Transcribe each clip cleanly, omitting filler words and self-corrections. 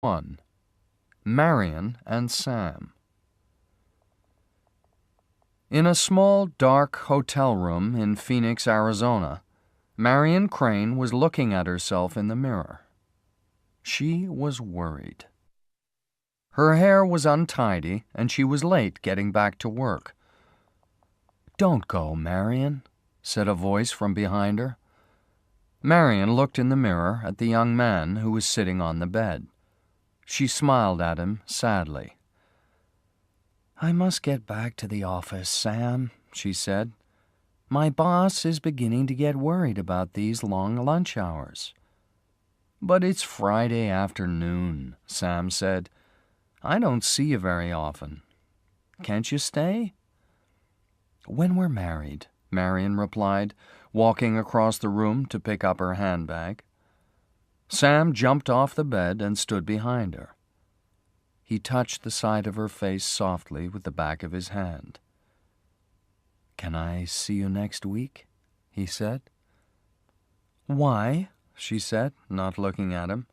1. Marion and Sam. In a small, dark hotel room in Phoenix, Arizona, Marion Crane was looking at herself in the mirror. She was worried. Her hair was untidy, and she was late getting back to work. "Don't go, Marion," said a voice from behind her. Marion looked in the mirror at the young man who was sitting on the bed. She smiled at him sadly. "I must get back to the office, Sam," she said. "My boss is beginning to get worried about these long lunch hours." "But it's Friday afternoon," Sam said. "I don't see you very often. Can't you stay?" "When we're married," Marion replied, walking across the room to pick up her handbag. Sam jumped off the bed and stood behind her. He touched the side of her face softly with the back of his hand. "Can I see you next week?" he said. "Why?" she said, not looking at him.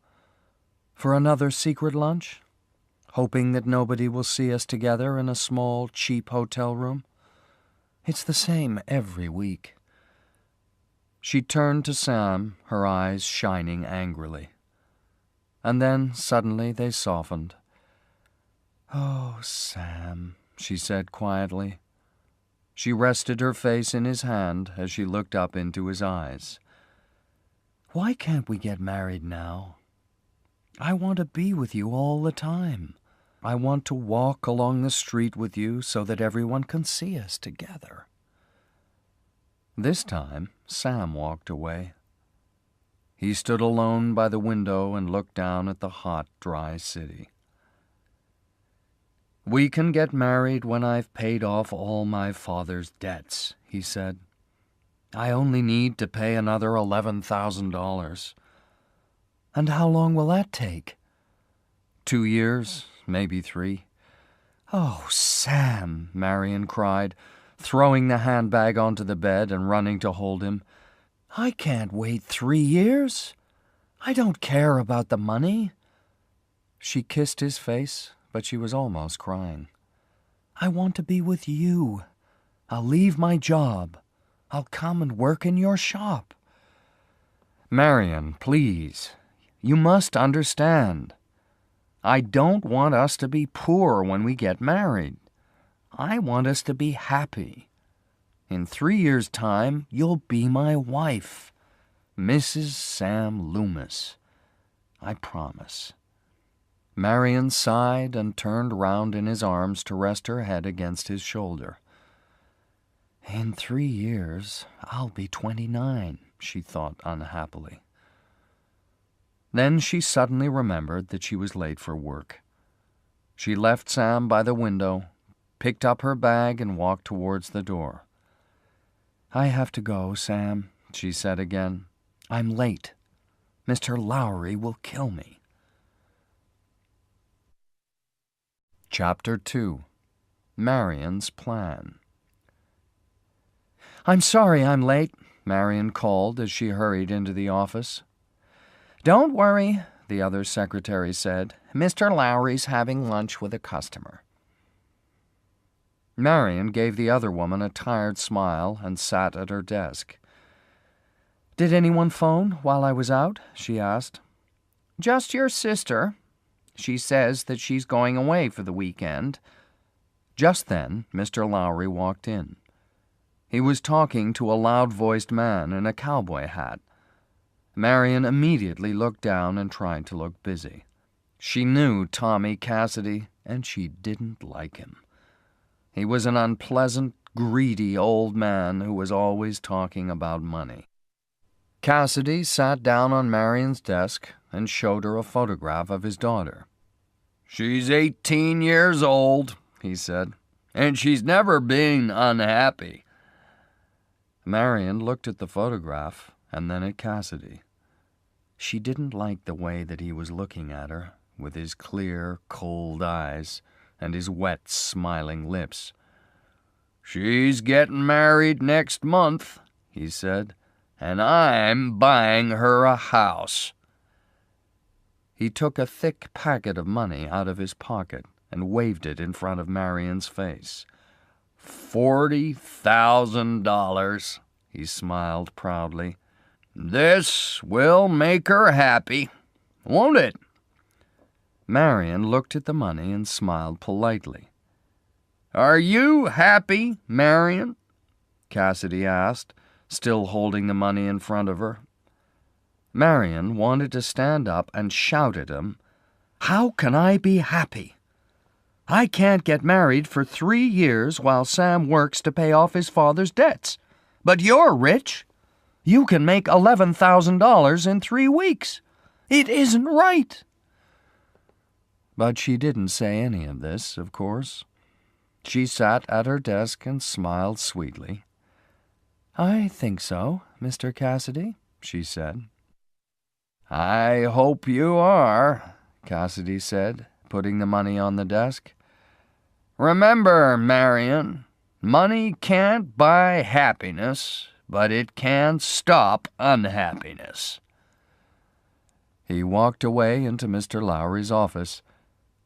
"For another secret lunch? Hoping that nobody will see us together in a small, cheap hotel room? It's the same every week." She turned to Sam, her eyes shining angrily. And then, suddenly, they softened. "Oh, Sam," she said quietly. She rested her face in his hand as she looked up into his eyes. "Why can't we get married now? I want to be with you all the time. I want to walk along the street with you so that everyone can see us together." This time, Sam walked away. He stood alone by the window and looked down at the hot, dry city. "We can get married when I've paid off all my father's debts," he said. "I only need to pay another $11,000. "And how long will that take?" 2 years, maybe 3. "Oh, Sam," Marion cried, throwing the handbag onto the bed and running to hold him. "I can't wait 3 years. I don't care about the money." She kissed his face, but she was almost crying. "I want to be with you. I'll leave my job. I'll come and work in your shop." "Marion, please. You must understand. I don't want us to be poor when we get married. I want us to be happy. In 3 years' time, you'll be my wife, Mrs. Sam Loomis. I promise." Marion sighed and turned round in his arms to rest her head against his shoulder. "In 3 years, I'll be 29, she thought unhappily. Then she suddenly remembered that she was late for work. She left Sam by the window, picked up her bag, and walked towards the door. "I have to go, Sam," she said again. "I'm late. Mr. Lowry will kill me." Chapter 2. Marian's Plan. "I'm sorry I'm late," Marion called as she hurried into the office. "Don't worry," the other secretary said. "Mr. Lowry's having lunch with a customer." Marion gave the other woman a tired smile and sat at her desk. "Did anyone phone while I was out?" she asked. "Just your sister. She says that she's going away for the weekend." Just then, Mr. Lowry walked in. He was talking to a loud-voiced man in a cowboy hat. Marion immediately looked down and tried to look busy. She knew Tommy Cassidy, and she didn't like him. He was an unpleasant, greedy old man who was always talking about money. Cassidy sat down on Marion's desk and showed her a photograph of his daughter. "She's 18 years old," he said, "and she's never been unhappy." Marion looked at the photograph and then at Cassidy. She didn't like the way that he was looking at her, with his clear, cold eyes and his wet, smiling lips. "She's getting married next month," he said, "and I'm buying her a house." He took a thick packet of money out of his pocket and waved it in front of Marion's face. $40,000, he smiled proudly. This will make her happy, won't it? Marion looked at the money and smiled politely. Are you happy, Marion? Cassidy asked, still holding the money in front of her. Marion wanted to stand up and shout at him, How can I be happy? I can't get married for 3 years while Sam works to pay off his father's debts. But you're rich. You can make $11,000 in 3 weeks. It isn't right. But she didn't say any of this, of course. She sat at her desk and smiled sweetly. I think so, Mr. Cassidy, she said. I hope you are, Cassidy said, putting the money on the desk. Remember, Marion, money can't buy happiness, but it can stop unhappiness. He walked away into Mr. Lowry's office,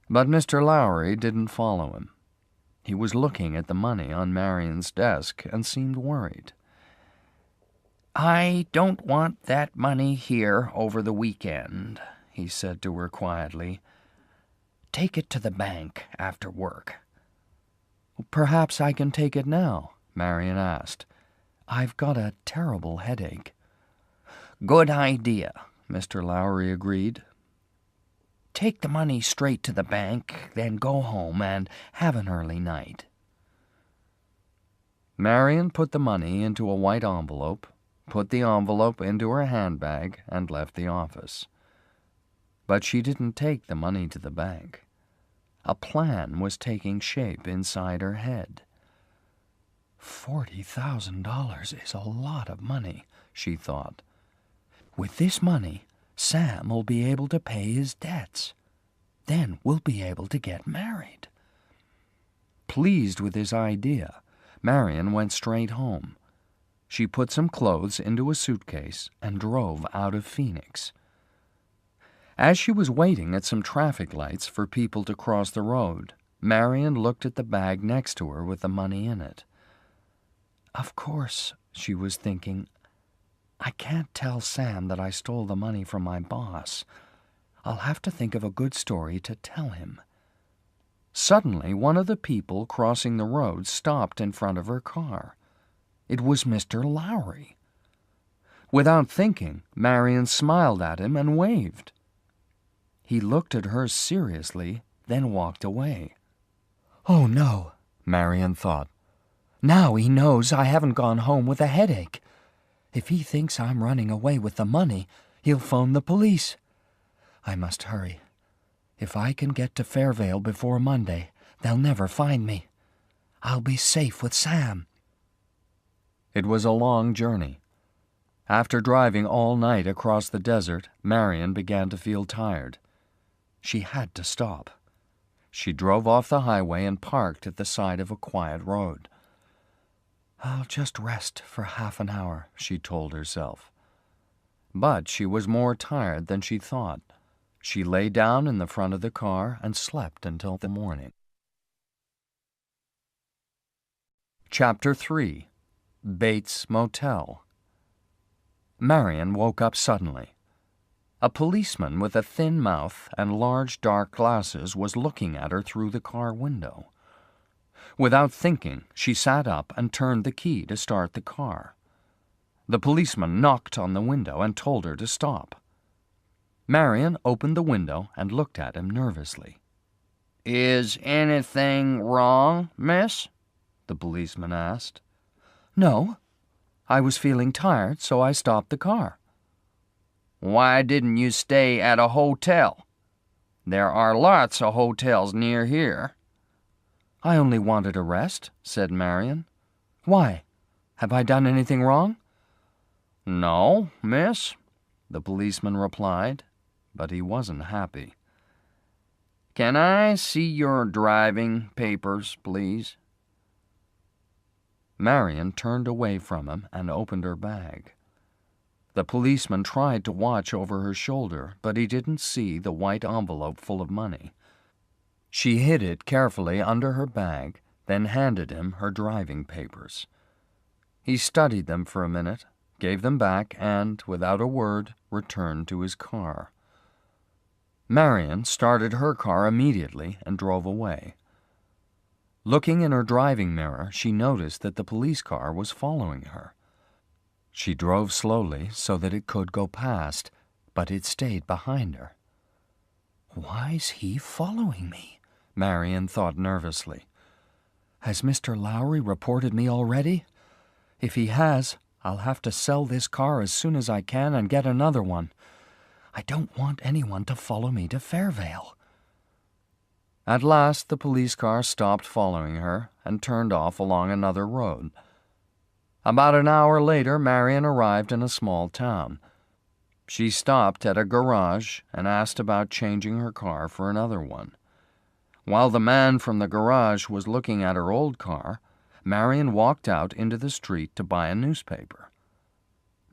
but Mr. Lowry didn't follow him. He was looking at the money on Marion's desk and seemed worried. I don't want that money here over the weekend, he said to her quietly. Take it to the bank after work. Perhaps I can take it now, Marion asked. I've got a terrible headache. Good idea, Mr. Lowry agreed. Take the money straight to the bank, then go home and have an early night. Marion put the money into a white envelope, put the envelope into her handbag, and left the office. But she didn't take the money to the bank. A plan was taking shape inside her head. $40,000 is a lot of money, she thought. With this money, Sam will be able to pay his debts. Then we'll be able to get married. Pleased with this idea, Marion went straight home. She put some clothes into a suitcase and drove out of Phoenix. As she was waiting at some traffic lights for people to cross the road, Marion looked at the bag next to her with the money in it. Of course, she was thinking, I can't tell Sam that I stole the money from my boss. I'll have to think of a good story to tell him. Suddenly, one of the people crossing the road stopped in front of her car. It was Mr. Lowry. Without thinking, Marion smiled at him and waved. He looked at her seriously, then walked away. Oh, no, Marion thought. Now he knows I haven't gone home with a headache. If he thinks I'm running away with the money, he'll phone the police. I must hurry. If I can get to Fairvale before Monday, they'll never find me. I'll be safe with Sam. It was a long journey. After driving all night across the desert, Marion began to feel tired. She had to stop. She drove off the highway and parked at the side of a quiet road. I'll just rest for half an hour, she told herself. But she was more tired than she thought. She lay down in the front of the car and slept until the morning. Chapter 3. Bates' Motel. Marion woke up suddenly. A policeman with a thin mouth and large dark glasses was looking at her through the car window. Without thinking, she sat up and turned the key to start the car. The policeman knocked on the window and told her to stop. Marion opened the window and looked at him nervously. Is anything wrong, miss? The policeman asked. No. I was feeling tired, so I stopped the car. Why didn't you stay at a hotel? There are lots of hotels near here. I only wanted a rest, said Marion. Why? Have I done anything wrong? No, miss, the policeman replied, but he wasn't happy. Can I see your driving papers, please? Marion turned away from him and opened her bag. The policeman tried to watch over her shoulder, but he didn't see the white envelope full of money. She hid it carefully under her bag, then handed him her driving papers. He studied them for a minute, gave them back, and, without a word, returned to his car. Marion started her car immediately and drove away. Looking in her driving mirror, she noticed that the police car was following her. She drove slowly so that it could go past, but it stayed behind her. "Why's he following me?" Marion thought nervously. "Has Mr. Lowry reported me already? If he has, I'll have to sell this car as soon as I can and get another one. I don't want anyone to follow me to Fairvale." At last the police car stopped following her and turned off along another road. About an hour later, Marion arrived in a small town. She stopped at a garage and asked about changing her car for another one. While the man from the garage was looking at her old car, Marion walked out into the street to buy a newspaper.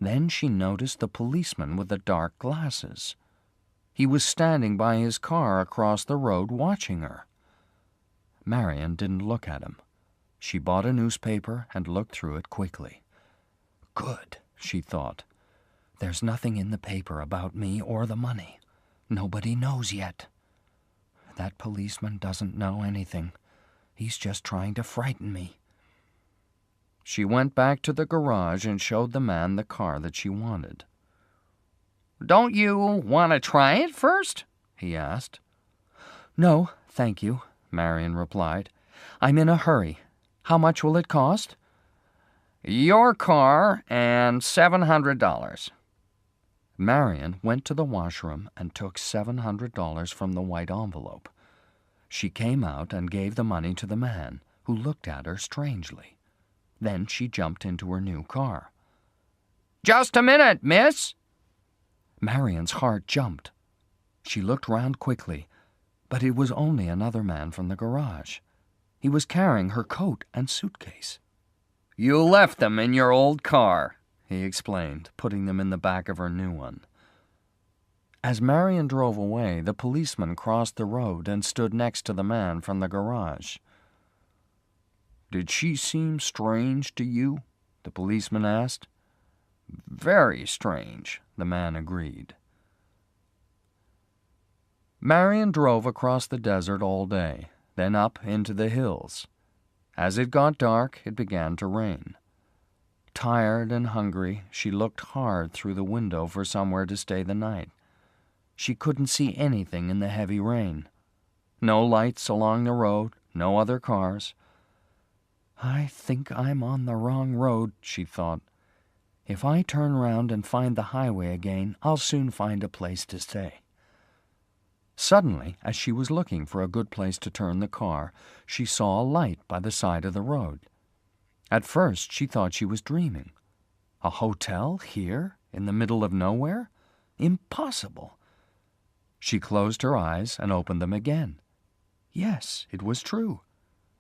Then she noticed the policeman with the dark glasses. He was standing by his car across the road watching her. Marion didn't look at him. She bought a newspaper and looked through it quickly. "Good," she thought. "There's nothing in the paper about me or the money. Nobody knows yet. That policeman doesn't know anything. He's just trying to frighten me." She went back to the garage and showed the man the car that she wanted. "Don't you want to try it first?" he asked. "No, thank you," Marion replied. "I'm in a hurry. How much will it cost?" "Your car and $700. Marion went to the washroom and took $700 from the white envelope. She came out and gave the money to the man, who looked at her strangely. Then she jumped into her new car. "Just a minute, miss!" Marion's heart jumped. She looked round quickly, but it was only another man from the garage. He was carrying her coat and suitcase. "You left them in your old car," he explained, putting them in the back of her new one. As Marion drove away, the policeman crossed the road and stood next to the man from the garage. "Did she seem strange to you?" the policeman asked. "Very strange," the man agreed. Marion drove across the desert all day, then up into the hills. As it got dark, it began to rain. Tired and hungry, she looked hard through the window for somewhere to stay the night. She couldn't see anything in the heavy rain. No lights along the road, no other cars. "I think I'm on the wrong road," she thought. "If I turn round and find the highway again, I'll soon find a place to stay." Suddenly, as she was looking for a good place to turn the car, she saw a light by the side of the road. At first, she thought she was dreaming. A hotel here, in the middle of nowhere? Impossible! She closed her eyes and opened them again. Yes, it was true.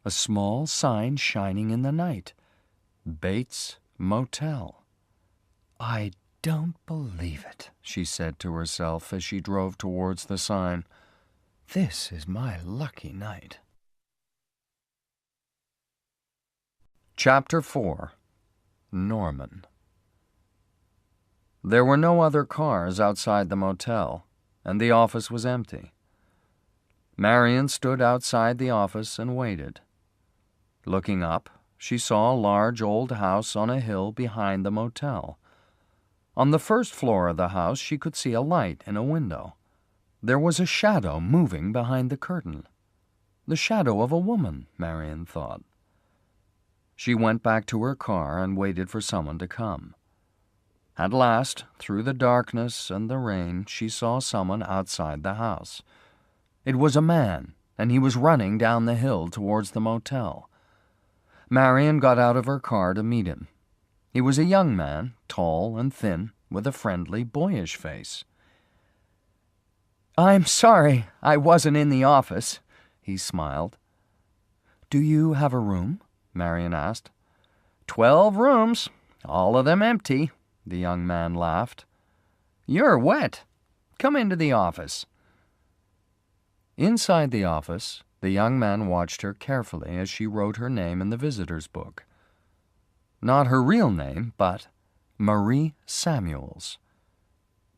A small sign shining in the night. Bates Motel. "I don't believe it," she said to herself as she drove towards the sign. "This is my lucky night." Chapter 4. Norman. There were no other cars outside the motel, and the office was empty. Marion stood outside the office and waited. Looking up, she saw a large old house on a hill behind the motel. On the first floor of the house, she could see a light in a window. There was a shadow moving behind the curtain. The shadow of a woman, Marion thought. She went back to her car and waited for someone to come. At last, through the darkness and the rain, she saw someone outside the house. It was a man, and he was running down the hill towards the motel. Marion got out of her car to meet him. He was a young man, tall and thin, with a friendly, boyish face. "I'm sorry I wasn't in the office," he smiled. "Do you have a room?" Marion asked. 12 rooms, all of them empty," the young man laughed. "You're wet. Come into the office." Inside the office, the young man watched her carefully as she wrote her name in the visitor's book. Not her real name, but Marie Samuels.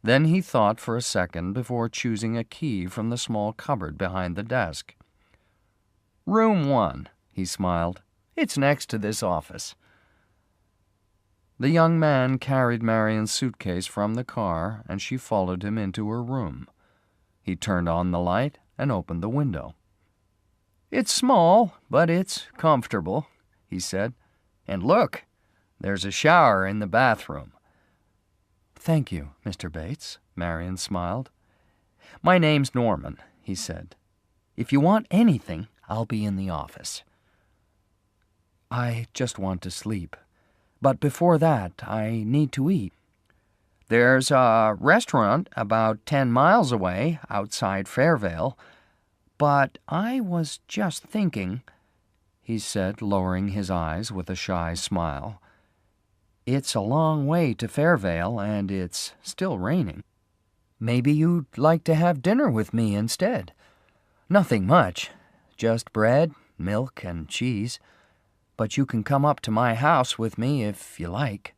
Then he thought for a second before choosing a key from the small cupboard behind the desk. "Room 1, he smiled. "It's next to this office." The young man carried Marion's suitcase from the car, and she followed him into her room. He turned on the light and opened the window. "It's small, but it's comfortable," he said. "And look, there's a shower in the bathroom." "Thank you, Mr. Bates," Marion smiled. "My name's Norman," he said. "If you want anything, I'll be in the office." "I just want to sleep. But before that, I need to eat." "There's a restaurant about 10 miles away, outside Fairvale. But I was just thinking," he said, lowering his eyes with a shy smile. "It's a long way to Fairvale, and it's still raining. Maybe you'd like to have dinner with me instead. Nothing much, just bread, milk, and cheese. But you can come up to my house with me if you like."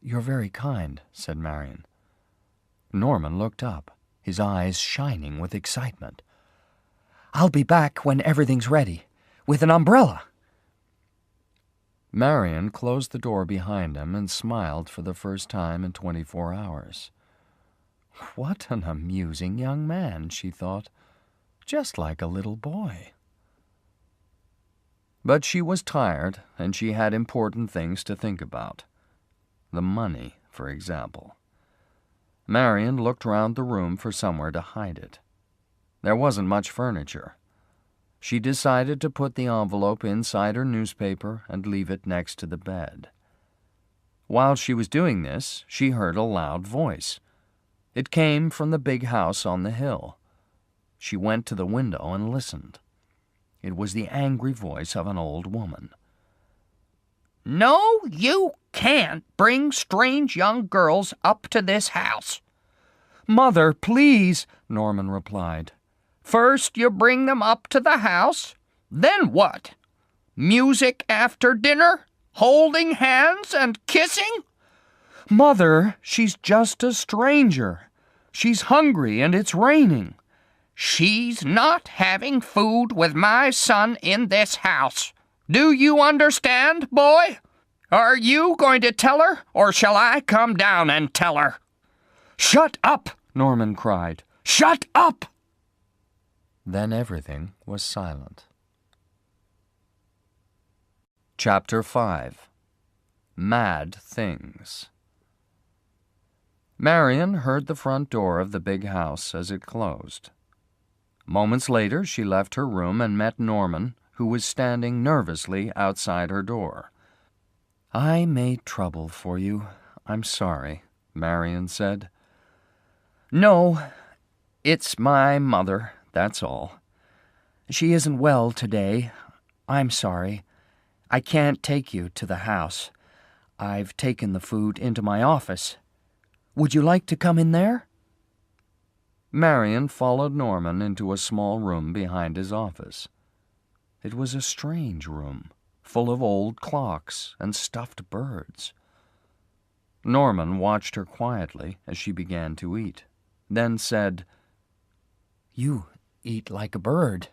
"You're very kind," said Marion. Norman looked up, his eyes shining with excitement. "I'll be back when everything's ready, with an umbrella." Marion closed the door behind him and smiled for the first time in 24 hours. What an amusing young man, she thought, just like a little boy. But she was tired, and she had important things to think about. The money, for example. Marion looked round the room for somewhere to hide it. There wasn't much furniture. She decided to put the envelope inside her newspaper and leave it next to the bed. While she was doing this, she heard a loud voice. It came from the big house on the hill. She went to the window and listened. It was the angry voice of an old woman. "No, you can't bring strange young girls up to this house." "Mother, please," Norman replied. "First you bring them up to the house, then what? Music after dinner? Holding hands and kissing?" "Mother, she's just a stranger. She's hungry and it's raining." "She's not having food with my son in this house. Do you understand, boy? Are you going to tell her, or shall I come down and tell her?" "Shut up!" Norman cried. "Shut up!" Then everything was silent. Chapter 5. Mad Things. Marion heard the front door of the big house as it closed. Moments later, she left her room and met Norman, who was standing nervously outside her door. "I made trouble for you. I'm sorry," Marion said. "No, it's my mother, that's all. She isn't well today. I'm sorry. I can't take you to the house. I've taken the food into my office. Would you like to come in there?" Marion followed Norman into a small room behind his office. It was a strange room, full of old clocks and stuffed birds. Norman watched her quietly as she began to eat, then said, "You eat like a bird."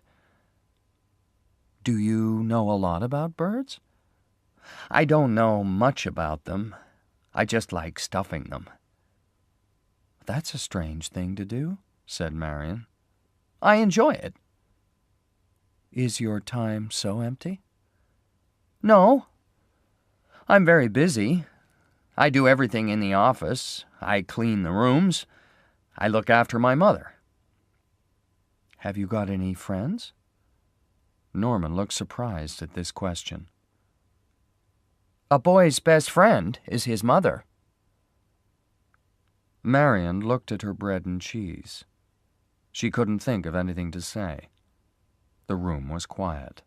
"Do you know a lot about birds?" "I don't know much about them. I just like stuffing them." "That's a strange thing to do," said Marion. "I enjoy it." "Is your time so empty?" "No. I'm very busy. I do everything in the office. I clean the rooms. I look after my mother." "Have you got any friends?" Norman looked surprised at this question. "A boy's best friend is his mother." Marion looked at her bread and cheese. She couldn't think of anything to say. The room was quiet,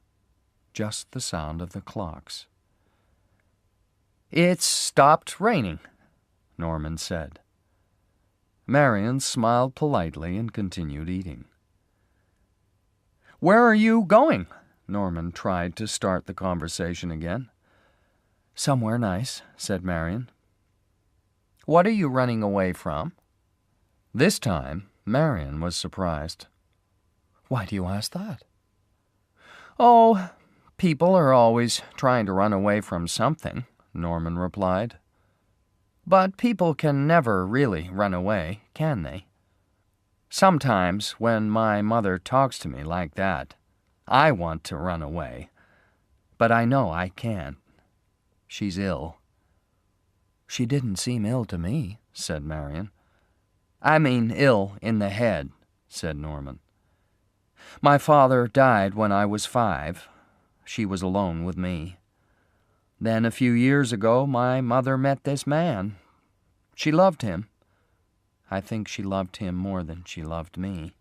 just the sound of the clocks. It's stopped raining, Norman said. Marion smiled politely and continued eating. Where are you going? Norman tried to start the conversation again. Somewhere nice, said Marion. What are you running away from? This time, Marion was surprised. Why do you ask that? Oh, people are always trying to run away from something, Norman replied. But people can never really run away, can they? Sometimes, when my mother talks to me like that, I want to run away. But I know I can't. She's ill. She didn't seem ill to me, said Marion. I mean ill in the head, said Norman. My father died when I was 5. She was alone with me. Then a few years ago, my mother met this man. She loved him. I think she loved him more than she loved me.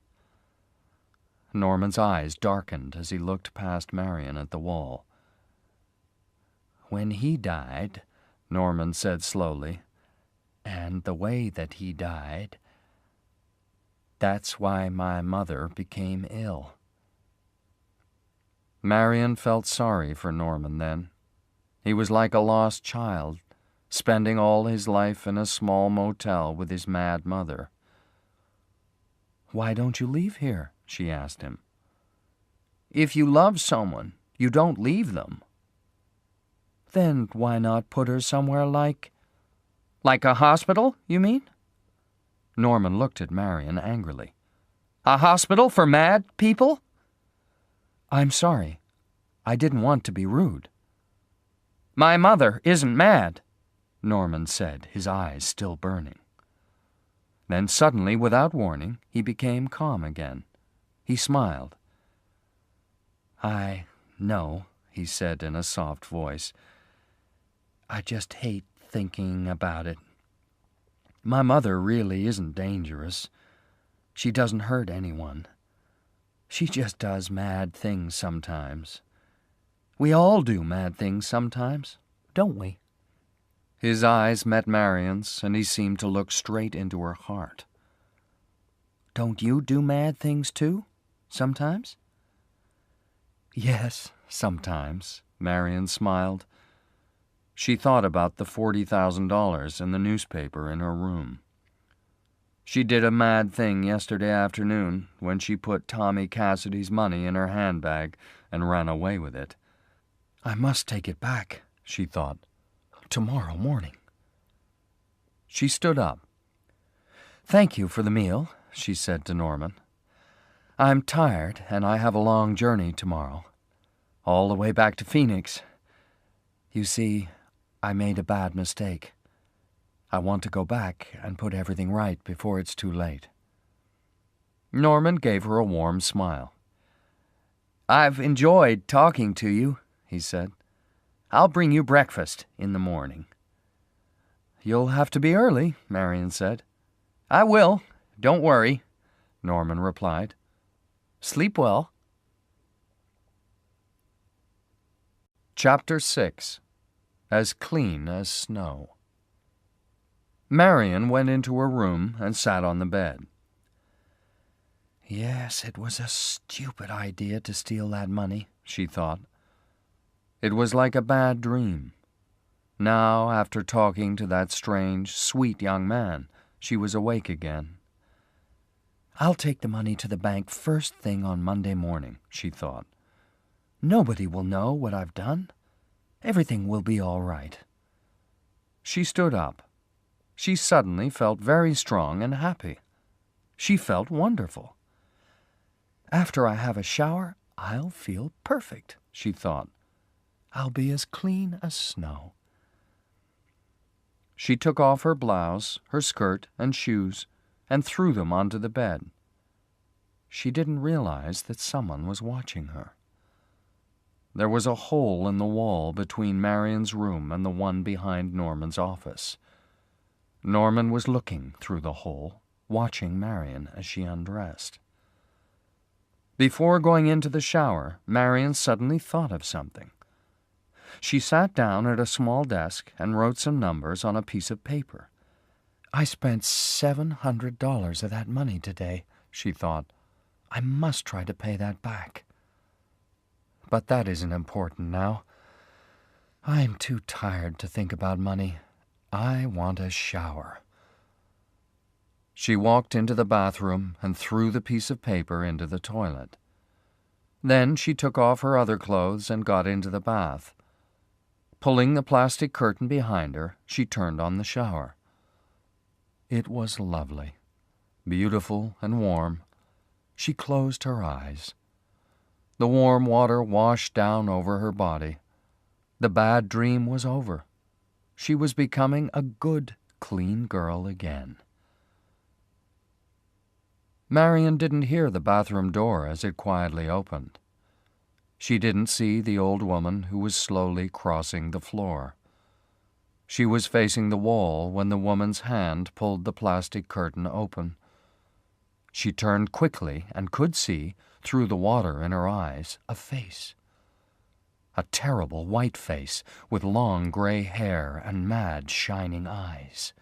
Norman's eyes darkened as he looked past Marion at the wall. When he died, Norman said slowly, and the way that he died, that's why my mother became ill. Marion felt sorry for Norman then. He was like a lost child, spending all his life in a small motel with his mad mother. Why don't you leave here? She asked him. If you love someone, you don't leave them. Then why not put her somewhere like a hospital, you mean? Norman looked at Marion angrily. A hospital for mad people? I'm sorry. I didn't want to be rude. My mother isn't mad, Norman said, his eyes still burning. Then suddenly, without warning, he became calm again. He smiled. I know, he said in a soft voice. I just hate thinking about it. My mother really isn't dangerous. She doesn't hurt anyone. She just does mad things sometimes. We all do mad things sometimes, don't we? His eyes met Marion's, and he seemed to look straight into her heart. Don't you do mad things too, sometimes? Yes, sometimes, Marion smiled. She thought about the $40,000 in the newspaper in her room. She did a mad thing yesterday afternoon when she put Tommy Cassidy's money in her handbag and ran away with it. I must take it back, she thought, tomorrow morning. She stood up. Thank you for the meal, she said to Norman. I'm tired, and I have a long journey tomorrow, all the way back to Phoenix. You see, I made a bad mistake. I want to go back and put everything right before it's too late. Norman gave her a warm smile. I've enjoyed talking to you, he said. I'll bring you breakfast in the morning. You'll have to be early, Marion said. I will. Don't worry, Norman replied. Sleep well. Chapter 6. As Clean as Snow. Marion went into her room and sat on the bed. Yes, it was a stupid idea to steal that money, she thought. It was like a bad dream. Now, after talking to that strange, sweet young man, she was awake again. I'll take the money to the bank first thing on Monday morning, she thought. Nobody will know what I've done. Everything will be all right. She stood up. She suddenly felt very strong and happy. She felt wonderful. After I have a shower, I'll feel perfect, she thought. I'll be as clean as snow. She took off her blouse, her skirt, and shoes, and threw them onto the bed. She didn't realize that someone was watching her. There was a hole in the wall between Marion's room and the one behind Norman's office. Norman was looking through the hole, watching Marion as she undressed. Before going into the shower, Marion suddenly thought of something. She sat down at a small desk and wrote some numbers on a piece of paper. I spent $700 of that money today, she thought. I must try to pay that back. But that isn't important now. I'm too tired to think about money. I want a shower. She walked into the bathroom and threw the piece of paper into the toilet. Then she took off her other clothes and got into the bath. Pulling the plastic curtain behind her, she turned on the shower. It was lovely, beautiful and warm. She closed her eyes. The warm water washed down over her body. The bad dream was over. She was becoming a good, clean girl again. Marion didn't hear the bathroom door as it quietly opened. She didn't see the old woman who was slowly crossing the floor. She was facing the wall when the woman's hand pulled the plastic curtain open. She turned quickly and could see, through the water in her eyes, a face. A terrible white face with long gray hair and mad, shining eyes.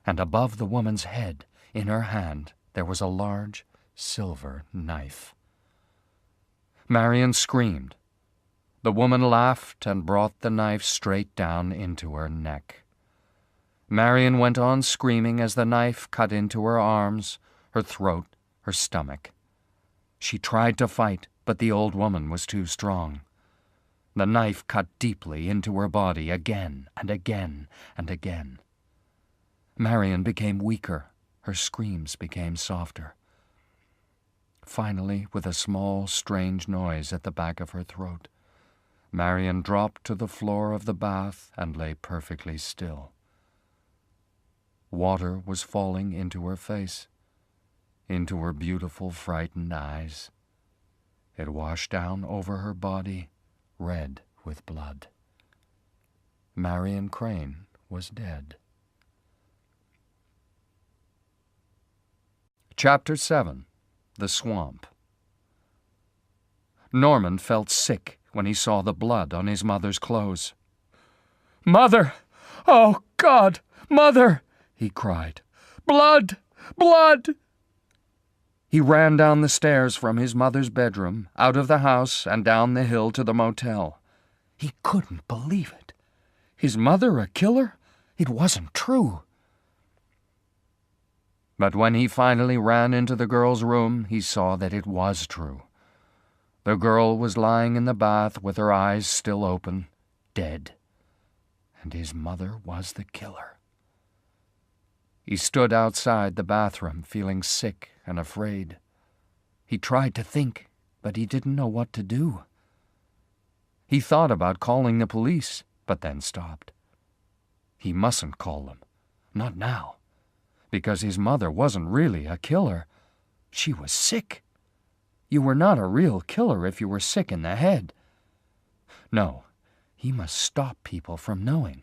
And above the woman's head, in her hand, there was a large silver knife. Marion screamed. The woman laughed and brought the knife straight down into her neck. Marion went on screaming as the knife cut into her arms, her throat, her stomach. She tried to fight, but the old woman was too strong. The knife cut deeply into her body again and again and again. Marion became weaker. Her screams became softer. Finally, with a small, strange noise at the back of her throat, Marion dropped to the floor of the bath and lay perfectly still. Water was falling into her face, into her beautiful, frightened eyes. It washed down over her body, red with blood. Marion Crane was dead. Chapter 7. The Swamp. Norman felt sick when he saw the blood on his mother's clothes. "Mother! Oh, God! Mother!" he cried. "Blood! Blood!" He ran down the stairs from his mother's bedroom, out of the house, and down the hill to the motel. He couldn't believe it. His mother a killer? It wasn't true. But when he finally ran into the girl's room, he saw that it was true. The girl was lying in the bath with her eyes still open, dead. And his mother was the killer. He stood outside the bathroom, feeling sick and afraid. He tried to think, but he didn't know what to do. He thought about calling the police, but then stopped. He mustn't call them. Not now. Because his mother wasn't really a killer. She was sick. You were not a real killer if you were sick in the head. No, he must stop people from knowing.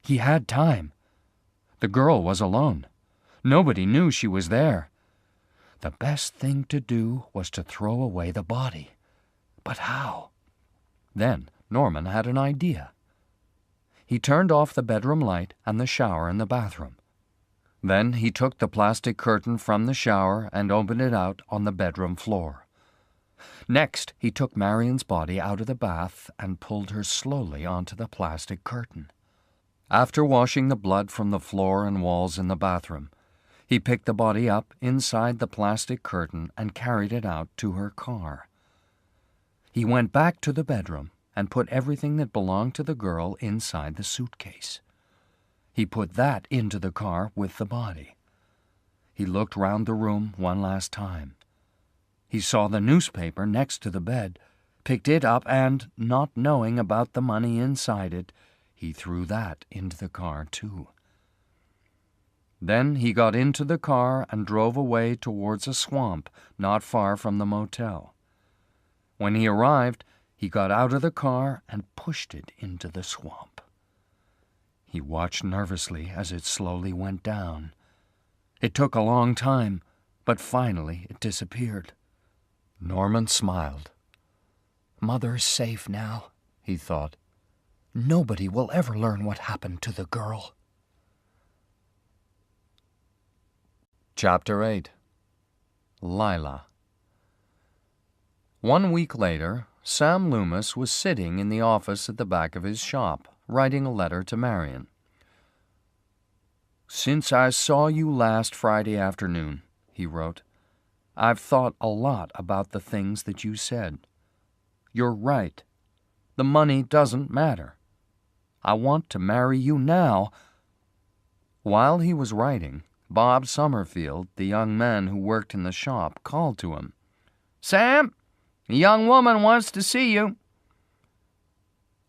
He had time. The girl was alone. Nobody knew she was there. The best thing to do was to throw away the body. But how? Then Norman had an idea. He turned off the bedroom light and the shower in the bathroom. Then he took the plastic curtain from the shower and opened it out on the bedroom floor. Next, he took Marion's body out of the bath and pulled her slowly onto the plastic curtain. After washing the blood from the floor and walls in the bathroom, he picked the body up inside the plastic curtain and carried it out to her car. He went back to the bedroom and put everything that belonged to the girl inside the suitcase. He put that into the car with the body. He looked round the room one last time. He saw the newspaper next to the bed, picked it up and, not knowing about the money inside it, he threw that into the car too. Then he got into the car and drove away towards a swamp not far from the motel. When he arrived, he got out of the car and pushed it into the swamp. He watched nervously as it slowly went down. It took a long time, but finally it disappeared. Norman smiled. "Mother's safe now," he thought. Nobody will ever learn what happened to the girl. Chapter 8. Lila. 1 week later, Sam Loomis was sitting in the office at the back of his shop, writing a letter to Marion. "Since I saw you last Friday afternoon," he wrote, "I've thought a lot about the things that you said. You're right. The money doesn't matter. I want to marry you now." While he was writing, Bob Summerfield, the young man who worked in the shop, called to him. "Sam, a young woman wants to see you."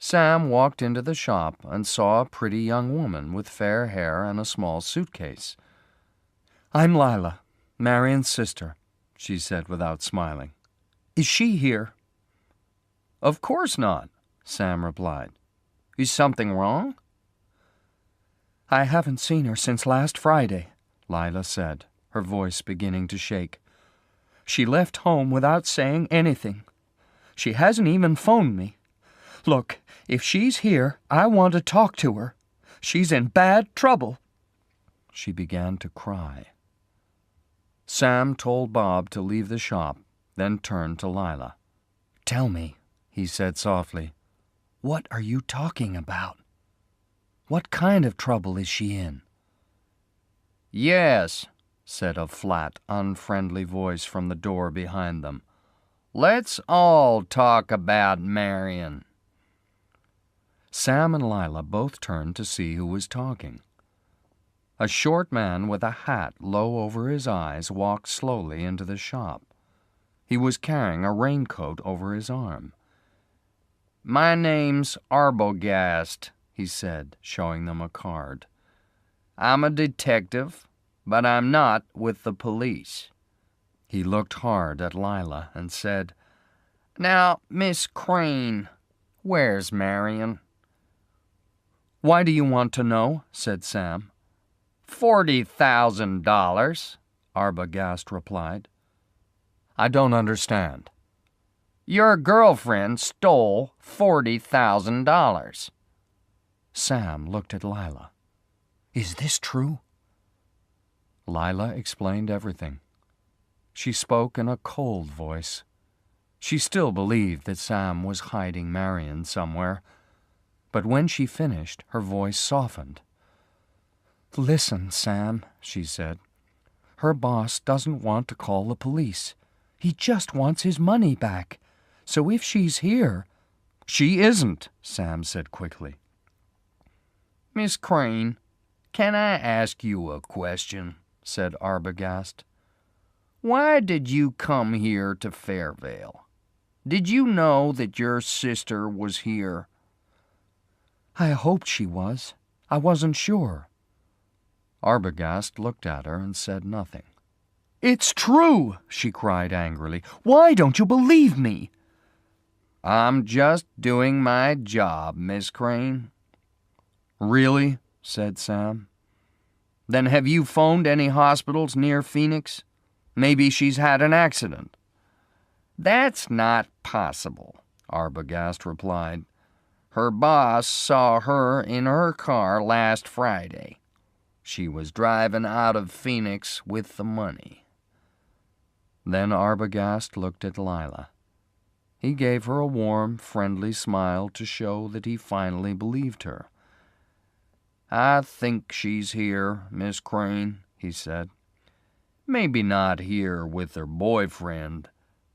Sam walked into the shop and saw a pretty young woman with fair hair and a small suitcase. "I'm Lila, Marion's sister," she said without smiling. "Is she here?" "Of course not," Sam replied. "Is something wrong?" "I haven't seen her since last Friday," Lila said, her voice beginning to shake. "She left home without saying anything. She hasn't even phoned me. Look, if she's here, I want to talk to her. She's in bad trouble." She began to cry. Sam told Bob to leave the shop, then turned to Lila. "Tell me," he said softly, "what are you talking about? What kind of trouble is she in?" "Yes," said a flat, unfriendly voice from the door behind them. "Let's all talk about Marion." Sam and Lila both turned to see who was talking. A short man with a hat low over his eyes walked slowly into the shop. He was carrying a raincoat over his arm. "My name's Arbogast," he said, showing them a card. "I'm a detective, but I'm not with the police." He looked hard at Lila and said, "Now, Miss Crane, where's Marion?" "Why do you want to know?" said Sam. $40,000, Arbogast replied. "I don't understand." "Your girlfriend stole $40,000. Sam looked at Lila. "Is this true?" Lila explained everything. She spoke in a cold voice. She still believed that Sam was hiding Marion somewhere, but when she finished, her voice softened. "Listen, Sam," she said. "Her boss doesn't want to call the police. He just wants his money back. So if she's here—" "She isn't," Sam said quickly. "Miss Crane, can I ask you a question?" said Arbogast. "Why did you come here to Fairvale? Did you know that your sister was here?" "I hoped she was. I wasn't sure." Arbogast looked at her and said nothing. "It's true!" she cried angrily. "Why don't you believe me?" "I'm just doing my job, Miss Crane." "Really?" said Sam. "Then have you phoned any hospitals near Phoenix? Maybe she's had an accident." "That's not possible," Arbogast replied. "Her boss saw her in her car last Friday. She was driving out of Phoenix with the money." Then Arbogast looked at Lila. He gave her a warm, friendly smile to show that he finally believed her. "I think she's here, Miss Crane," he said. "Maybe not here with her boyfriend,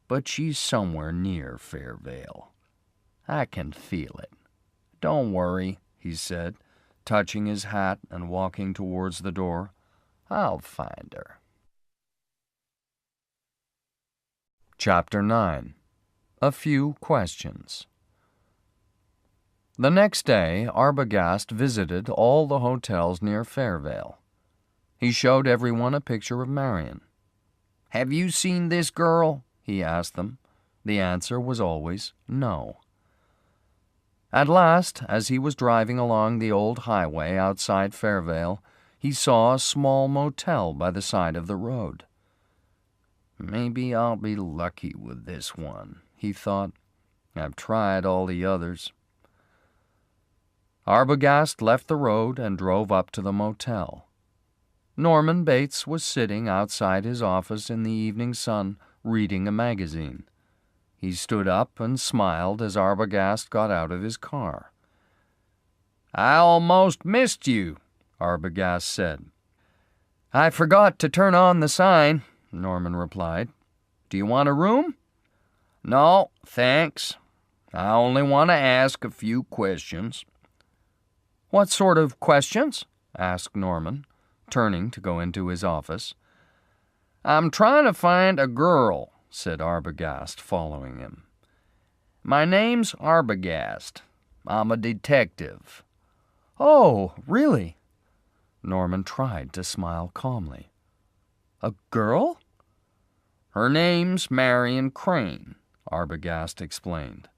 but she's somewhere near Fairvale. I can feel it. Don't worry," he said, touching his hat and walking towards the door. "I'll find her." Chapter 9. A Few Questions. The next day, Arbogast visited all the hotels near Fairvale. He showed everyone a picture of Marion. "Have you seen this girl?" he asked them. The answer was always no. At last, as he was driving along the old highway outside Fairvale, he saw a small motel by the side of the road. "Maybe I'll be lucky with this one," he thought. "I've tried all the others." Arbogast left the road and drove up to the motel. Norman Bates was sitting outside his office in the evening sun, reading a magazine. He stood up and smiled as Arbogast got out of his car. "I almost missed you," Arbogast said. "I forgot to turn on the sign," Norman replied. "Do you want a room?" "No, thanks. I only want to ask a few questions." "What sort of questions?" asked Norman, turning to go into his office. "I'm trying to find a girl," said Arbogast, following him. "My name's Arbogast. I'm a detective." "Oh, really?" Norman tried to smile calmly. "A girl?" "Her name's Marion Crane," Arbogast explained.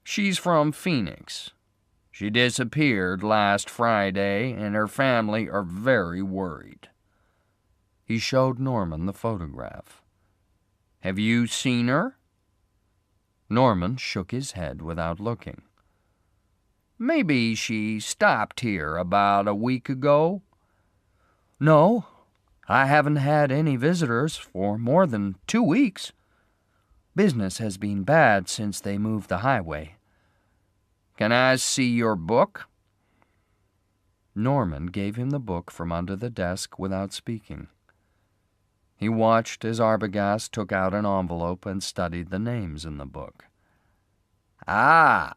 "She's from Phoenix. She disappeared last Friday, and her family are very worried." He showed Norman the photograph. "Have you seen her?" Norman shook his head without looking. "Maybe she stopped here about a week ago?" "No, I haven't had any visitors for more than 2 weeks. Business has been bad since they moved the highway." "Can I see your book?" Norman gave him the book from under the desk without speaking. He watched as Arbogast took out an envelope and studied the names in the book. "Ah!"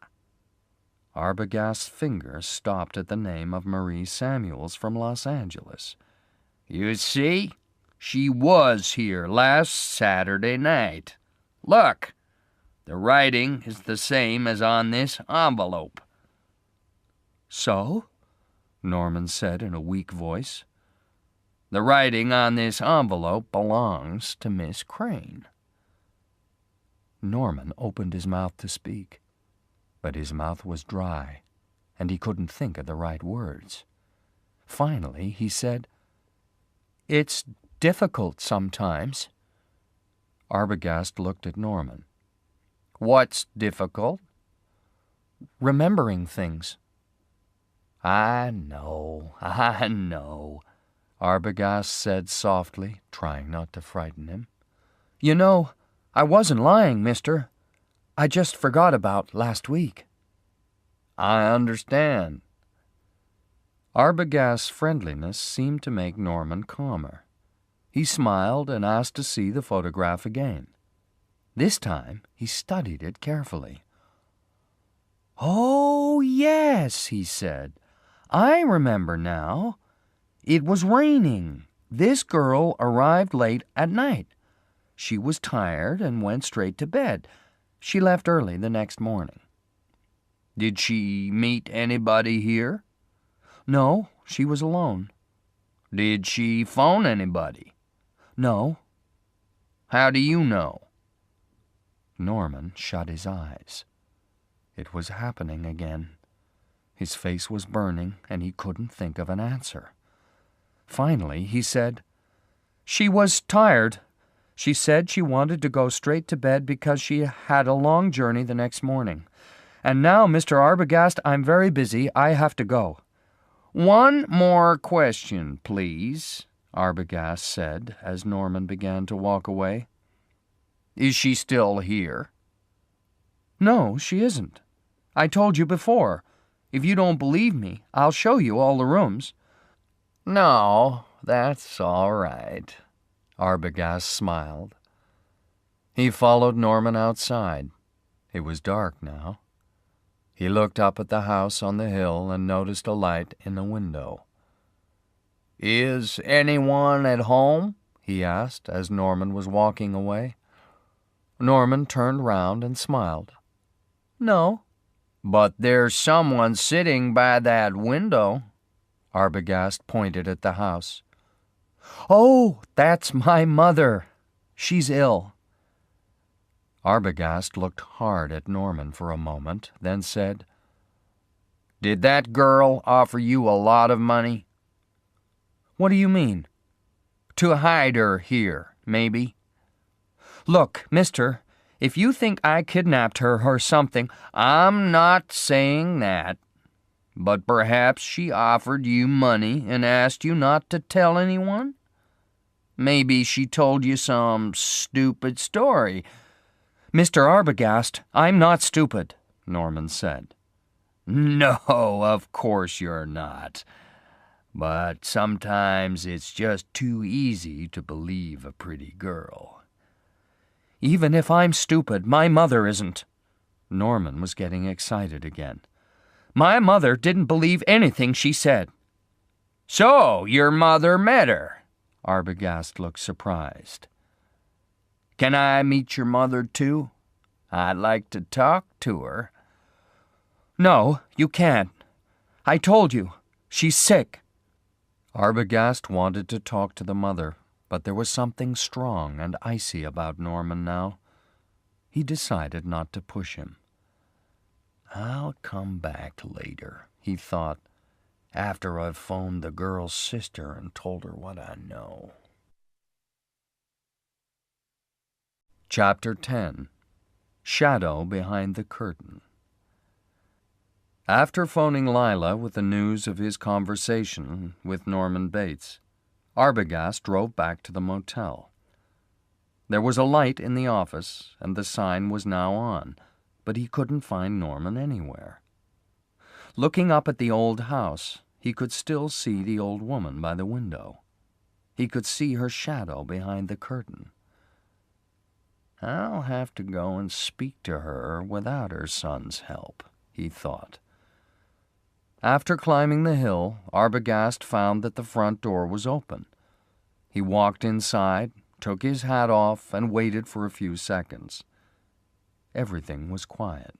Arbogast's fingers stopped at the name of Marie Samuels from Los Angeles. "You see, she was here last Saturday night. Look, the writing is the same as on this envelope." "So?" Norman said in a weak voice. "The writing on this envelope belongs to Miss Crane." Norman opened his mouth to speak, but his mouth was dry, and he couldn't think of the right words. Finally, he said, "It's difficult sometimes." Arbogast looked at Norman. "What's difficult?" "Remembering things." I know," Arbogast said softly, trying not to frighten him. "You know, I wasn't lying, mister. I just forgot about last week." "I understand." Arbogast's friendliness seemed to make Norman calmer. He smiled and asked to see the photograph again. This time he studied it carefully. "Oh, yes," he said. "I remember now. It was raining. This girl arrived late at night. She was tired and went straight to bed. She left early the next morning." "Did she meet anybody here?" "No, she was alone." "Did she phone anybody?" "No." "How do you know?" Norman shut his eyes. It was happening again. His face was burning, and he couldn't think of an answer. Finally, he said, "She was tired. She said she wanted to go straight to bed because she had a long journey the next morning. And now, Mr. Arbogast, I'm very busy. I have to go." "One more question, please," Arbogast said as Norman began to walk away. "Is she still here?" "No, she isn't. I told you before. If you don't believe me, I'll show you all the rooms." "No, that's all right," Arbogast smiled. He followed Norman outside. It was dark now. He looked up at the house on the hill and noticed a light in the window. "Is anyone at home?" he asked as Norman was walking away. Norman turned round and smiled. "No." "But there's someone sitting by that window." Arbogast pointed at the house. "Oh, that's my mother. She's ill." Arbogast looked hard at Norman for a moment, then said, "Did that girl offer you a lot of money?" "What do you mean?" "To hide her here, maybe." "Look, mister, if you think I kidnapped her or something—" "I'm not saying that. But perhaps she offered you money and asked you not to tell anyone? Maybe she told you some stupid story. Mr. Arbogast, I'm not stupid, Norman said. No, of course you're not. But sometimes it's just too easy to believe a pretty girl. Even if I'm stupid, my mother isn't. Norman was getting excited again. My mother didn't believe anything she said. So, your mother met her? Arbogast looked surprised. Can I meet your mother, too? I'd like to talk to her. No, you can't. I told you, she's sick. Arbogast wanted to talk to the mother, but there was something strong and icy about Norman now. He decided not to push him. I'll come back later, he thought, after I've phoned the girl's sister and told her what I know. Chapter 10. Shadow Behind the Curtain. After phoning Lila with the news of his conversation with Norman Bates, Arbogast drove back to the motel. There was a light in the office, and the sign was now on, but he couldn't find Norman anywhere. Looking up at the old house, he could still see the old woman by the window. He could see her shadow behind the curtain. I'll have to go and speak to her without her son's help, he thought. After climbing the hill, Arbogast found that the front door was open. He walked inside, took his hat off, and waited for a few seconds. Everything was quiet.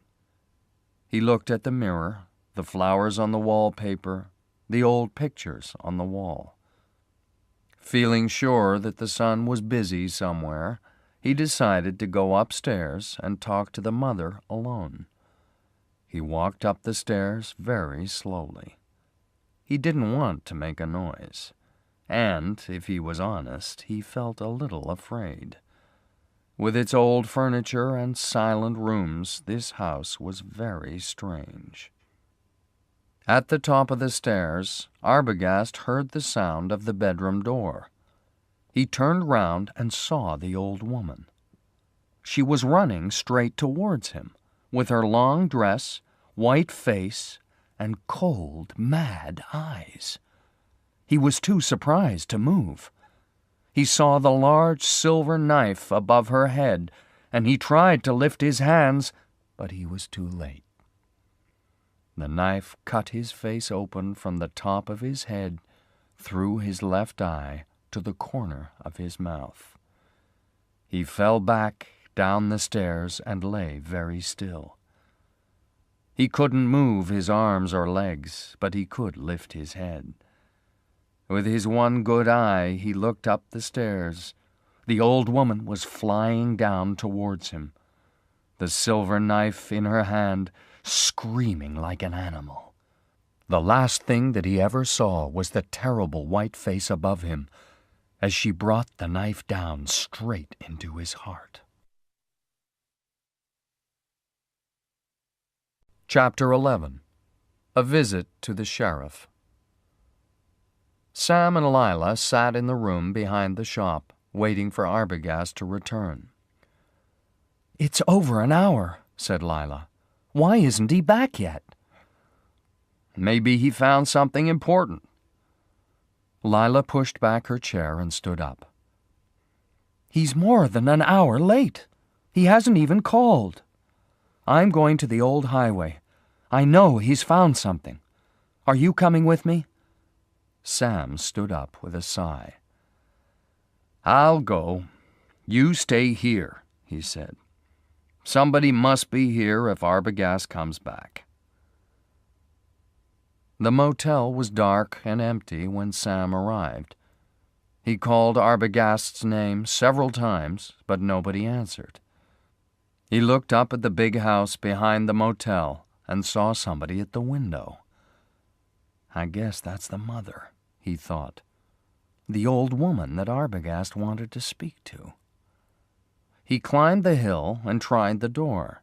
He looked at the mirror, the flowers on the wallpaper, the old pictures on the wall. Feeling sure that the son was busy somewhere, he decided to go upstairs and talk to the mother alone. He walked up the stairs very slowly. He didn't want to make a noise, and, if he was honest, he felt a little afraid. With its old furniture and silent rooms, this house was very strange. At the top of the stairs, Arbogast heard the sound of the bedroom door. He turned round and saw the old woman. She was running straight towards him, with her long dress, white face, and cold, mad eyes. He was too surprised to move. He saw the large silver knife above her head, and he tried to lift his hands, but he was too late. The knife cut his face open from the top of his head, through his left eye, to the corner of his mouth. He fell back down the stairs and lay very still. He couldn't move his arms or legs, but he could lift his head. With his one good eye, he looked up the stairs. The old woman was flying down towards him, the silver knife in her hand, screaming like an animal. The last thing that he ever saw was the terrible white face above him, as she brought the knife down straight into his heart. Chapter 11. A Visit to the Sheriff. Sam and Lila sat in the room behind the shop, waiting for Arbogast to return. "It's over an hour," said Lila. "Why isn't he back yet?" "Maybe he found something important." Lila pushed back her chair and stood up. "He's more than an hour late. He hasn't even called. I'm going to the old highway. I know he's found something. Are you coming with me?" Sam stood up with a sigh. "I'll go. You stay here," he said. "Somebody must be here if Arbogast comes back." The motel was dark and empty when Sam arrived. He called Arbogast's name several times, but nobody answered. He looked up at the big house behind the motel and saw somebody at the window. "I guess that's the mother," he thought. "The old woman that Arbogast wanted to speak to." He climbed the hill and tried the door.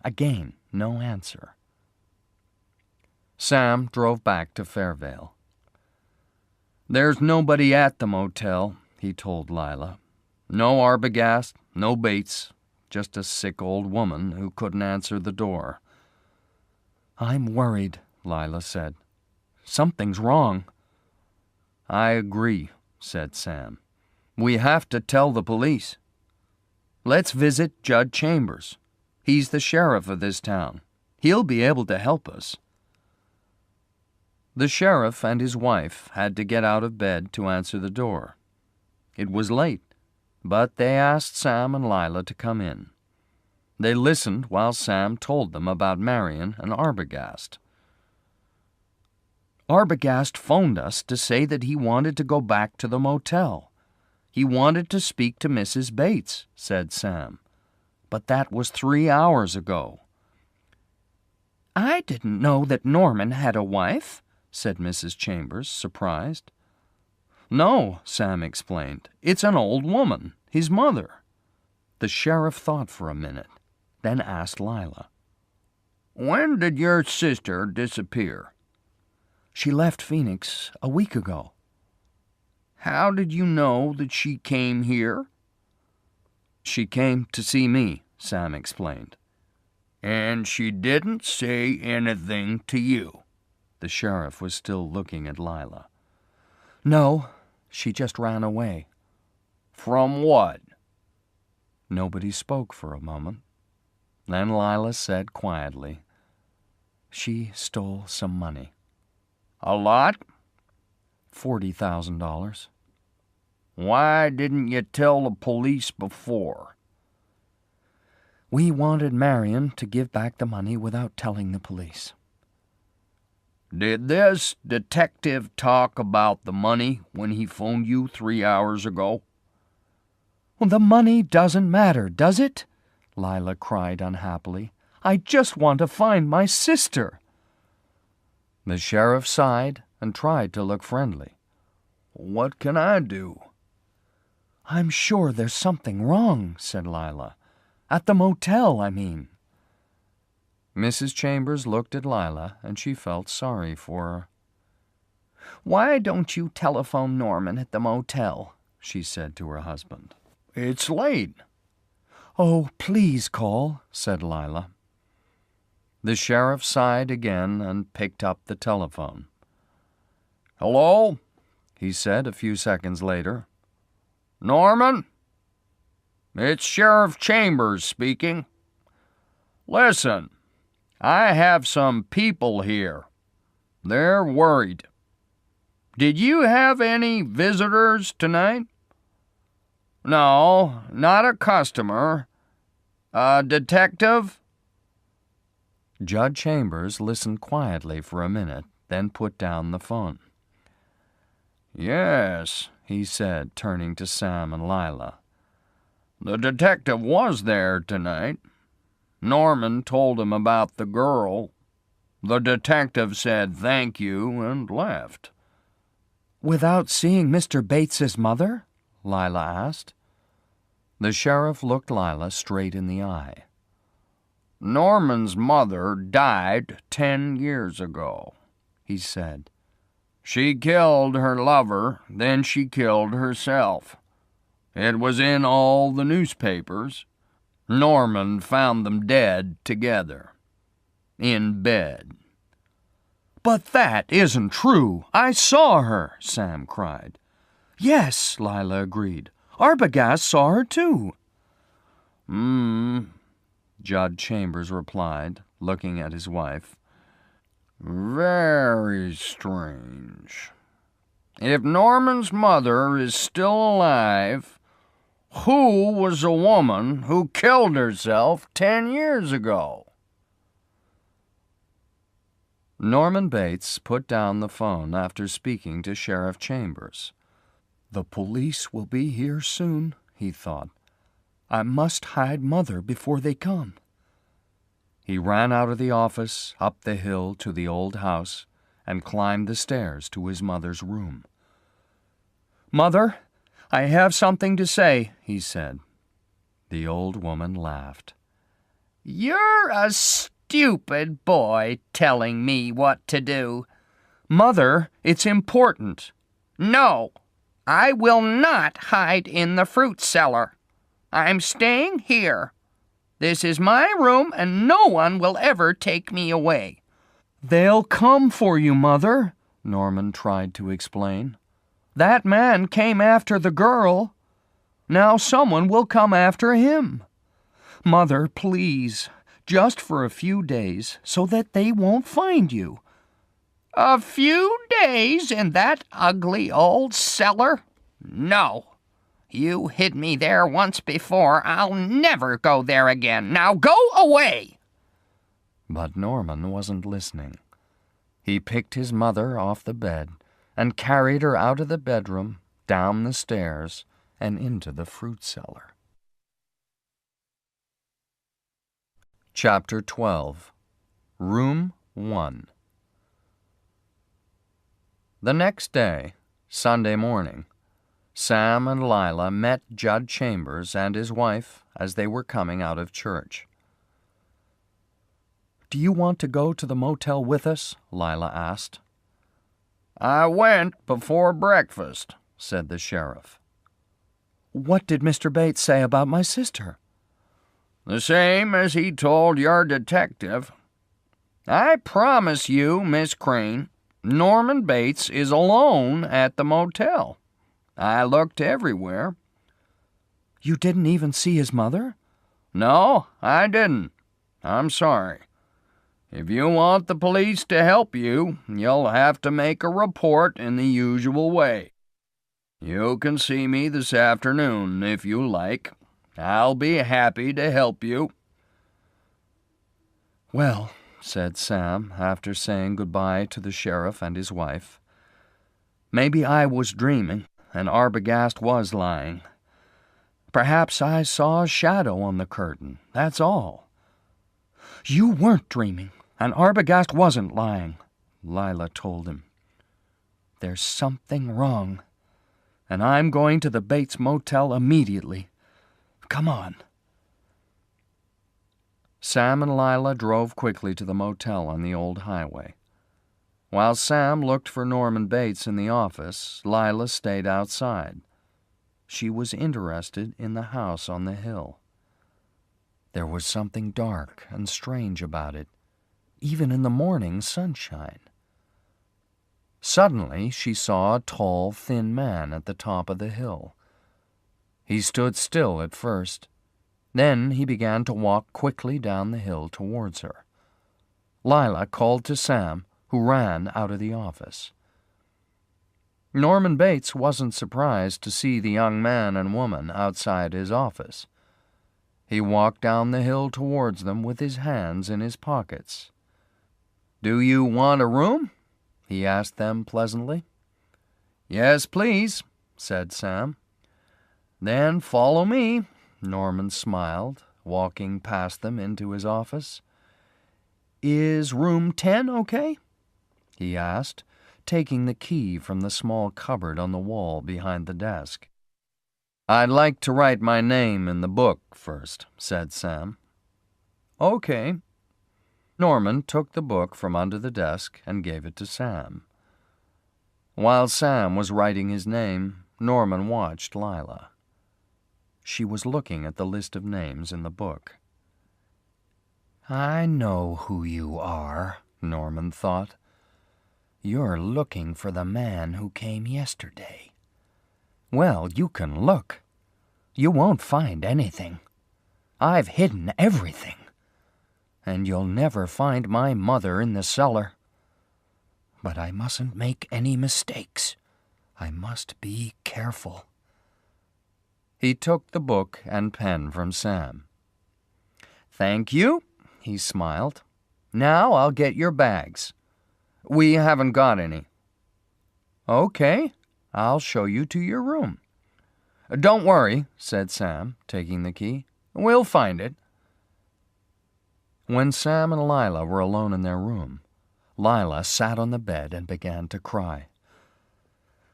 Again, no answer. Sam drove back to Fairvale. "There's nobody at the motel," he told Lila. "No Arbogast, no Bates, just a sick old woman who couldn't answer the door." "I'm worried," Lila said. "Something's wrong." "I agree," said Sam. "We have to tell the police. Let's visit Judge Chambers. He's the sheriff of this town. He'll be able to help us." The sheriff and his wife had to get out of bed to answer the door. It was late, but they asked Sam and Lila to come in. They listened while Sam told them about Marion and Arbogast. "Arbogast phoned us to say that he wanted to go back to the motel. He wanted to speak to Mrs. Bates," said Sam. "But that was 3 hours ago." "I didn't know that Norman had a wife," said Mrs. Chambers, surprised. "No," Sam explained. "It's an old woman, his mother." The sheriff thought for a minute, then asked Lila, "When did your sister disappear?" "She left Phoenix a week ago." "How did you know that she came here?" "She came to see me," Sam explained. "And she didn't say anything to you?" The sheriff was still looking at Lila. "No, she just ran away." "From what?" Nobody spoke for a moment. Then Lila said quietly, "She stole some money." "A lot?" $40,000. "Why didn't you tell the police before?" "We wanted Marion to give back the money without telling the police." "Did this detective talk about the money when he phoned you 3 hours ago?" "Well, the money doesn't matter, does it?" Lila cried unhappily. "I just want to find my sister." The sheriff sighed and tried to look friendly. "What can I do?" "I'm sure there's something wrong," said Lila. "At the motel, I mean." Mrs. Chambers looked at Lila, and she felt sorry for her. "Why don't you telephone Norman at the motel?" she said to her husband. "It's late." "Oh, please call," said Lila. The sheriff sighed again and picked up the telephone. "Hello?" he said a few seconds later. "Norman? It's Sheriff Chambers speaking. Listen, I have some people here. They're worried. Did you have any visitors tonight?" "No, not a customer. A detective?" Judge Chambers listened quietly for a minute, then put down the phone. "Yes," he said, turning to Sam and Lila. "The detective was there tonight. Norman told him about the girl. The detective said thank you and left." "Without seeing Mr. Bates's mother?" Lila asked. The sheriff looked Lila straight in the eye. "Norman's mother died 10 years ago," he said. "She killed her lover, then she killed herself. It was in all the newspapers. Norman found them dead together. In bed." "But that isn't true. I saw her," Sam cried. "Yes," Lila agreed. "Arbogast saw her too." Judge Chambers replied, looking at his wife. "Very strange. If Norman's mother is still alive, who was the woman who killed herself 10 years ago?" Norman Bates put down the phone after speaking to Sheriff Chambers. "The police will be here soon," he thought. "I must hide Mother before they come." He ran out of the office, up the hill to the old house, and climbed the stairs to his mother's room. "Mother, I have something to say," he said. The old woman laughed. "You're a stupid stupid boy telling me what to do. Mother, it's important. No, I will not hide in the fruit cellar. I'm staying here. This is my room, and no one will ever take me away. They'll come for you, Mother, Norman tried to explain. That man came after the girl. Now someone will come after him. Mother, please, just for a few days, so that they won't find you. A few days in that ugly old cellar? No. You hid me there once before. I'll never go there again. Now go away! But Norman wasn't listening. He picked his mother off the bed and carried her out of the bedroom, down the stairs, and into the fruit cellar. Chapter 12. Room 1. The next day, Sunday morning, Sam and Lila met Judd Chambers and his wife as they were coming out of church. "Do you want to go to the motel with us?" Lila asked. "I went before breakfast," said the sheriff. "What did Mr. Bates say about my sister?" "The same as he told your detective. I promise you, Miss Crane, Norman Bates is alone at the motel. I looked everywhere." "You didn't even see his mother?" "No, I didn't. I'm sorry. If you want the police to help you, you'll have to make a report in the usual way. You can see me this afternoon if you like. I'll be happy to help you." "Well," said Sam, after saying goodbye to the sheriff and his wife, "maybe I was dreaming, and Arbogast was lying. Perhaps I saw a shadow on the curtain, that's all." "You weren't dreaming, and Arbogast wasn't lying," Lila told him. "There's something wrong, and I'm going to the Bates Motel immediately. Come on." Sam and Lila drove quickly to the motel on the old highway. While Sam looked for Norman Bates in the office, Lila stayed outside. She was interested in the house on the hill. There was something dark and strange about it, even in the morning sunshine. Suddenly, she saw a tall, thin man at the top of the hill. He stood still at first. Then he began to walk quickly down the hill towards her. Lila called to Sam, who ran out of the office. Norman Bates wasn't surprised to see the young man and woman outside his office. He walked down the hill towards them with his hands in his pockets. "Do you want a room?" he asked them pleasantly. "Yes, please," said Sam. "Then follow me," Norman smiled, walking past them into his office. "Is room 10 okay?" he asked, taking the key from the small cupboard on the wall behind the desk. "I'd like to write my name in the book first," said Sam. "Okay." Norman took the book from under the desk and gave it to Sam. While Sam was writing his name, Norman watched Lila. She was looking at the list of names in the book. "I know who you are," Norman thought. "You're looking for the man who came yesterday. Well, you can look. You won't find anything. I've hidden everything. And you'll never find my mother in the cellar. But I mustn't make any mistakes. I must be careful." He took the book and pen from Sam. "Thank you," he smiled. "Now I'll get your bags. We haven't got any." "Okay, I'll show you to your room." "Don't worry," said Sam, taking the key. "We'll find it." When Sam and Lila were alone in their room, Lila sat on the bed and began to cry.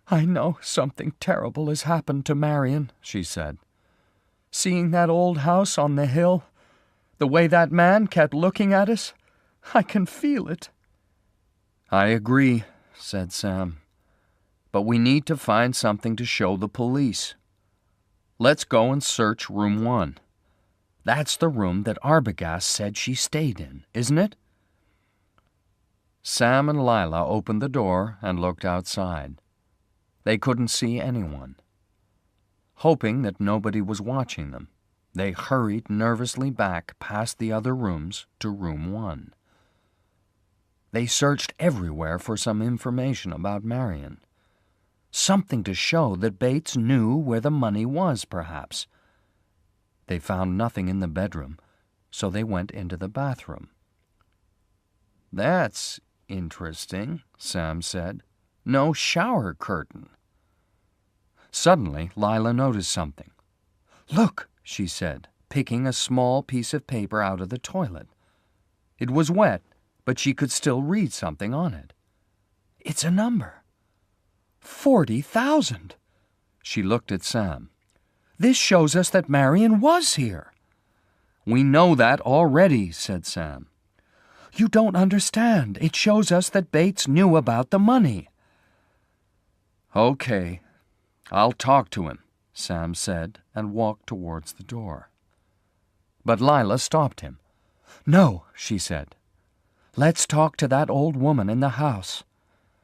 "I know something terrible has happened to Marion," she said. "Seeing that old house on the hill, the way that man kept looking at us, I can feel it." "I agree," said Sam. "But we need to find something to show the police. Let's go and search room 1. That's the room that Arbogast said she stayed in, isn't it?" Sam and Lila opened the door and looked outside. They couldn't see anyone. Hoping that nobody was watching them, they hurried nervously back past the other rooms to room 1. They searched everywhere for some information about Marion. Something to show that Bates knew where the money was, perhaps. They found nothing in the bedroom, so they went into the bathroom. "That's interesting," Sam said. "No shower curtain." Suddenly, Lila noticed something. "Look," she said, picking a small piece of paper out of the toilet. It was wet, but she could still read something on it. "It's a number. 40,000. She looked at Sam. "This shows us that Marion was here." "We know that already," said Sam. "You don't understand. It shows us that Bates knew about the money." "Okay, I'll talk to him," Sam said, and walked towards the door. But Lila stopped him. "No," she said. "Let's talk to that old woman in the house.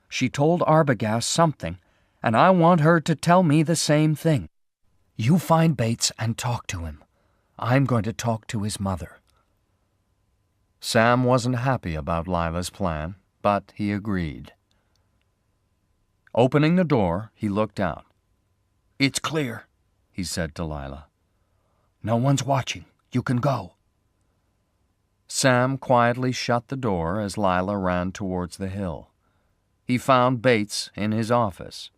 She told Arbogast something, and I want her to tell me the same thing. You find Bates and talk to him. I'm going to talk to his mother." Sam wasn't happy about Lila's plan, but he agreed. Opening the door, he looked out. "It's clear," he said to Lila. "No one's watching. You can go." Sam quietly shut the door as Lila ran towards the hill. He found Bates in his office.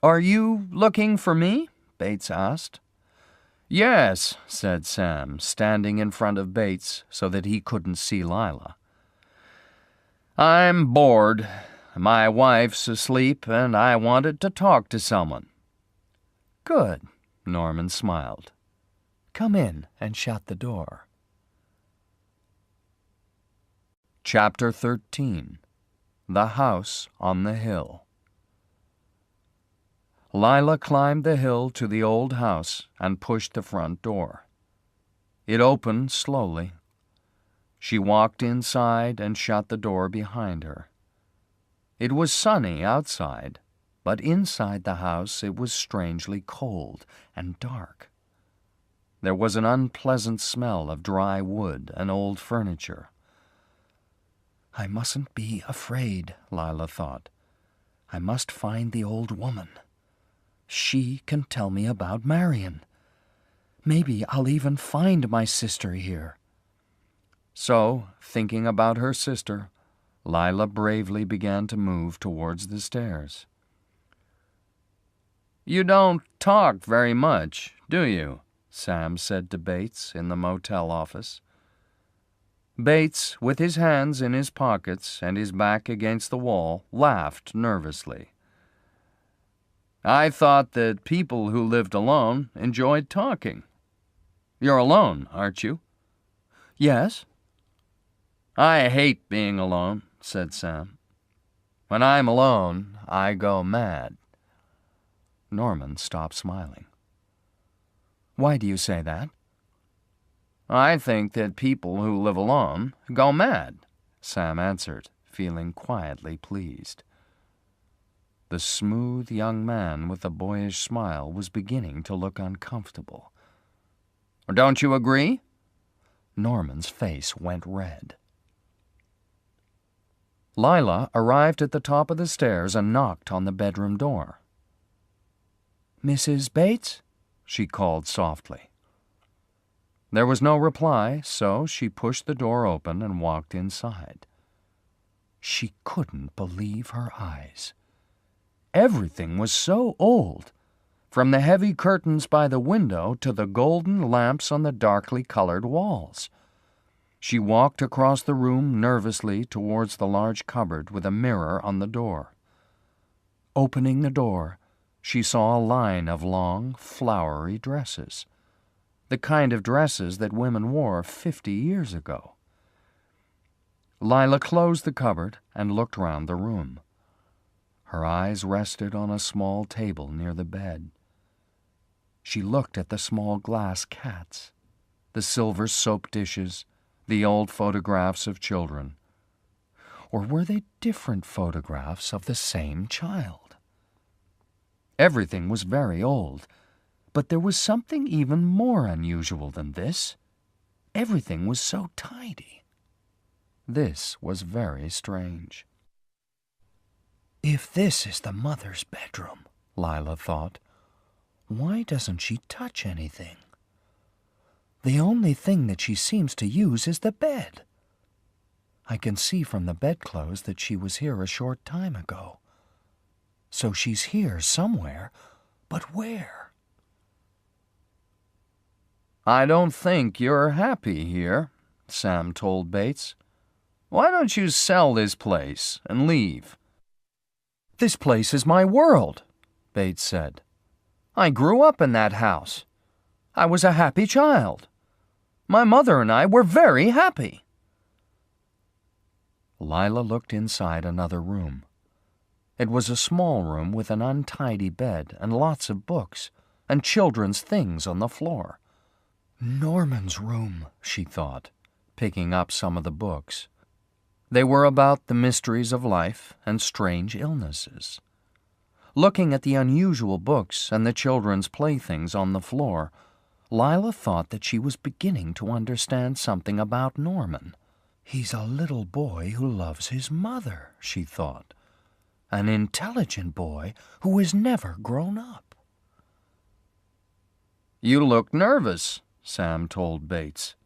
"Are you looking for me?" Bates asked. "Yes," said Sam, standing in front of Bates so that he couldn't see Lila. "I'm bored. My wife's asleep, and I wanted to talk to someone." "Good," Norman smiled. "Come in and shut the door." Chapter 13. The House on the Hill. Lila climbed the hill to the old house and pushed the front door. It opened slowly. She walked inside and shut the door behind her. It was sunny outside, but inside the house it was strangely cold and dark. There was an unpleasant smell of dry wood and old furniture. "I mustn't be afraid," Lila thought. "I must find the old woman. She can tell me about Marion. Maybe I'll even find my sister here." So, thinking about her sister, Lila bravely began to move towards the stairs. "You don't talk very much, do you?" Sam said to Bates in the motel office. Bates, with his hands in his pockets and his back against the wall, laughed nervously. "I thought that people who lived alone enjoyed talking. You're alone, aren't you?" "Yes." "I hate being alone," said Sam. "When I'm alone, I go mad." Norman stopped smiling. "Why do you say that?" "I think that people who live alone go mad," Sam answered, feeling quietly pleased. The smooth young man with the boyish smile was beginning to look uncomfortable. "Don't you agree?" Norman's face went red. Lila arrived at the top of the stairs and knocked on the bedroom door. "Mrs. Bates?" she called softly. There was no reply, so she pushed the door open and walked inside. She couldn't believe her eyes. Everything was so old, from the heavy curtains by the window to the golden lamps on the darkly colored walls. She walked across the room nervously towards the large cupboard with a mirror on the door. Opening the door, she saw a line of long, flowery dresses, the kind of dresses that women wore 50 years ago. Lila closed the cupboard and looked round the room. Her eyes rested on a small table near the bed. She looked at the small glass cats, the silver soap dishes, the old photographs of children. Or were they different photographs of the same child? Everything was very old, but there was something even more unusual than this. Everything was so tidy. This was very strange. If this is the mother's bedroom, Lila thought, why doesn't she touch anything? The only thing that she seems to use is the bed. I can see from the bedclothes that she was here a short time ago. So she's here somewhere, but where? I don't think you're happy here, Sam told Bates. Why don't you sell this place and leave? This place is my world, Bates said. I grew up in that house. I was a happy child. My mother and I were very happy. Lila looked inside another room. It was a small room with an untidy bed and lots of books and children's things on the floor. Norman's room, she thought, picking up some of the books. They were about the mysteries of life and strange illnesses. Looking at the unusual books and the children's playthings on the floor, Lila thought that she was beginning to understand something about Norman. He's a little boy who loves his mother, she thought. An intelligent boy who has never grown up. You look nervous, Sam told Bates.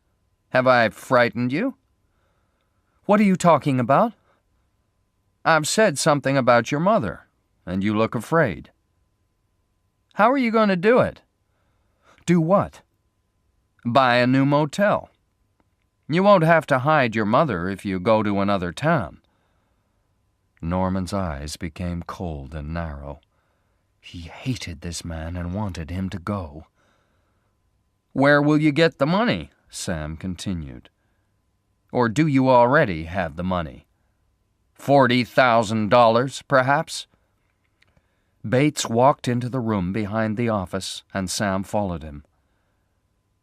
Have I frightened you? What are you talking about? I've said something about your mother, and you look afraid. How are you going to do it? Do what? Buy a new motel. You won't have to hide your mother if you go to another town. Norman's eyes became cold and narrow. He hated this man and wanted him to go. Where will you get the money? Sam continued. Or do you already have the money? $40,000, perhaps? Bates walked into the room behind the office, and Sam followed him.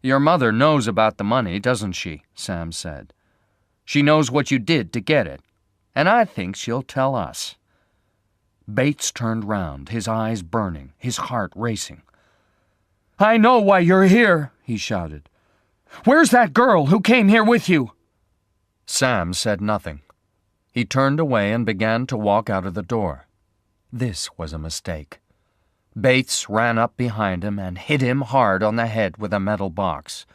Your mother knows about the money, doesn't she? Sam said. She knows what you did to get it, and I think she'll tell us. Bates turned round, his eyes burning, his heart racing. I know why you're here, he shouted. Where's that girl who came here with you? Sam said nothing. He turned away and began to walk out of the door. This was a mistake. Bates ran up behind him and hit him hard on the head with a metal box.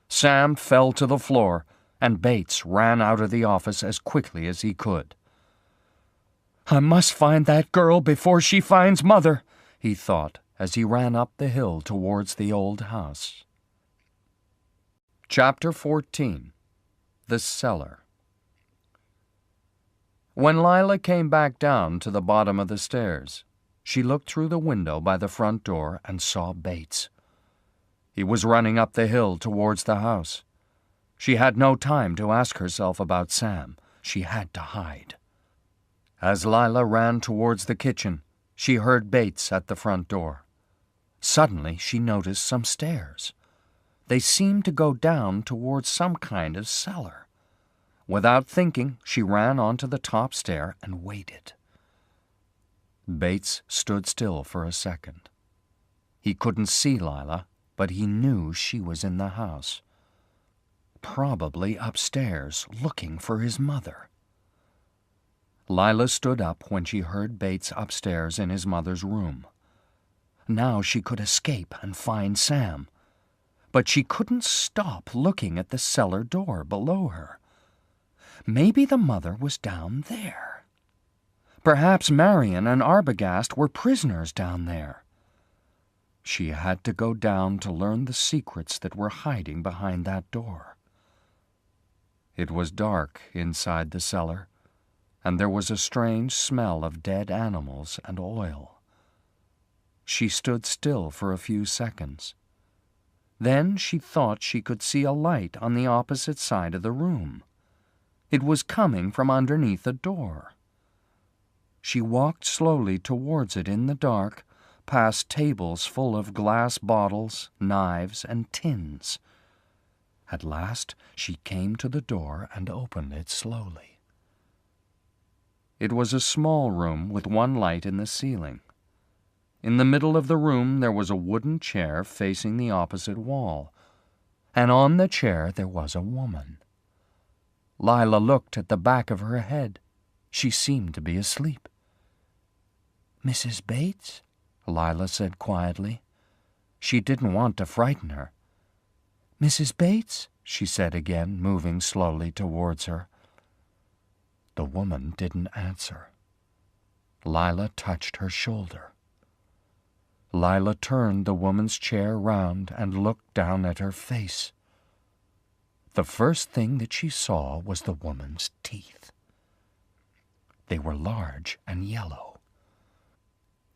Sam fell to the floor, and Bates ran out of the office as quickly as he could. I must find that girl before she finds Mother, he thought as he ran up the hill towards the old house. Chapter 14. The Cellar. When Lila came back down to the bottom of the stairs, she looked through the window by the front door and saw Bates. He was running up the hill towards the house. She had no time to ask herself about Sam. She had to hide. As Lila ran towards the kitchen, she heard Bates at the front door. Suddenly, she noticed some stairs. They seemed to go down towards some kind of cellar. Without thinking, she ran onto the top stair and waited. Bates stood still for a second. He couldn't see Lila, but he knew she was in the house. Probably upstairs, looking for his mother. Lila stood up when she heard Bates upstairs in his mother's room. Now she could escape and find Sam. But she couldn't stop looking at the cellar door below her. Maybe the mother was down there. Perhaps Marion and Arbogast were prisoners down there. She had to go down to learn the secrets that were hiding behind that door. It was dark inside the cellar, and there was a strange smell of dead animals and oil. She stood still for a few seconds. Then she thought she could see a light on the opposite side of the room. It was coming from underneath a door. She walked slowly towards it in the dark, past tables full of glass bottles, knives, and tins. At last she came to the door and opened it slowly. It was a small room with one light in the ceiling. In the middle of the room there was a wooden chair facing the opposite wall, and on the chair there was a woman. Lila looked at the back of her head. She seemed to be asleep. "Mrs. Bates?" Lila said quietly. She didn't want to frighten her. "Mrs. Bates?" she said again, moving slowly towards her. The woman didn't answer. Lila touched her shoulder. Lila turned the woman's chair round and looked down at her face. The first thing that she saw was the woman's teeth. They were large and yellow.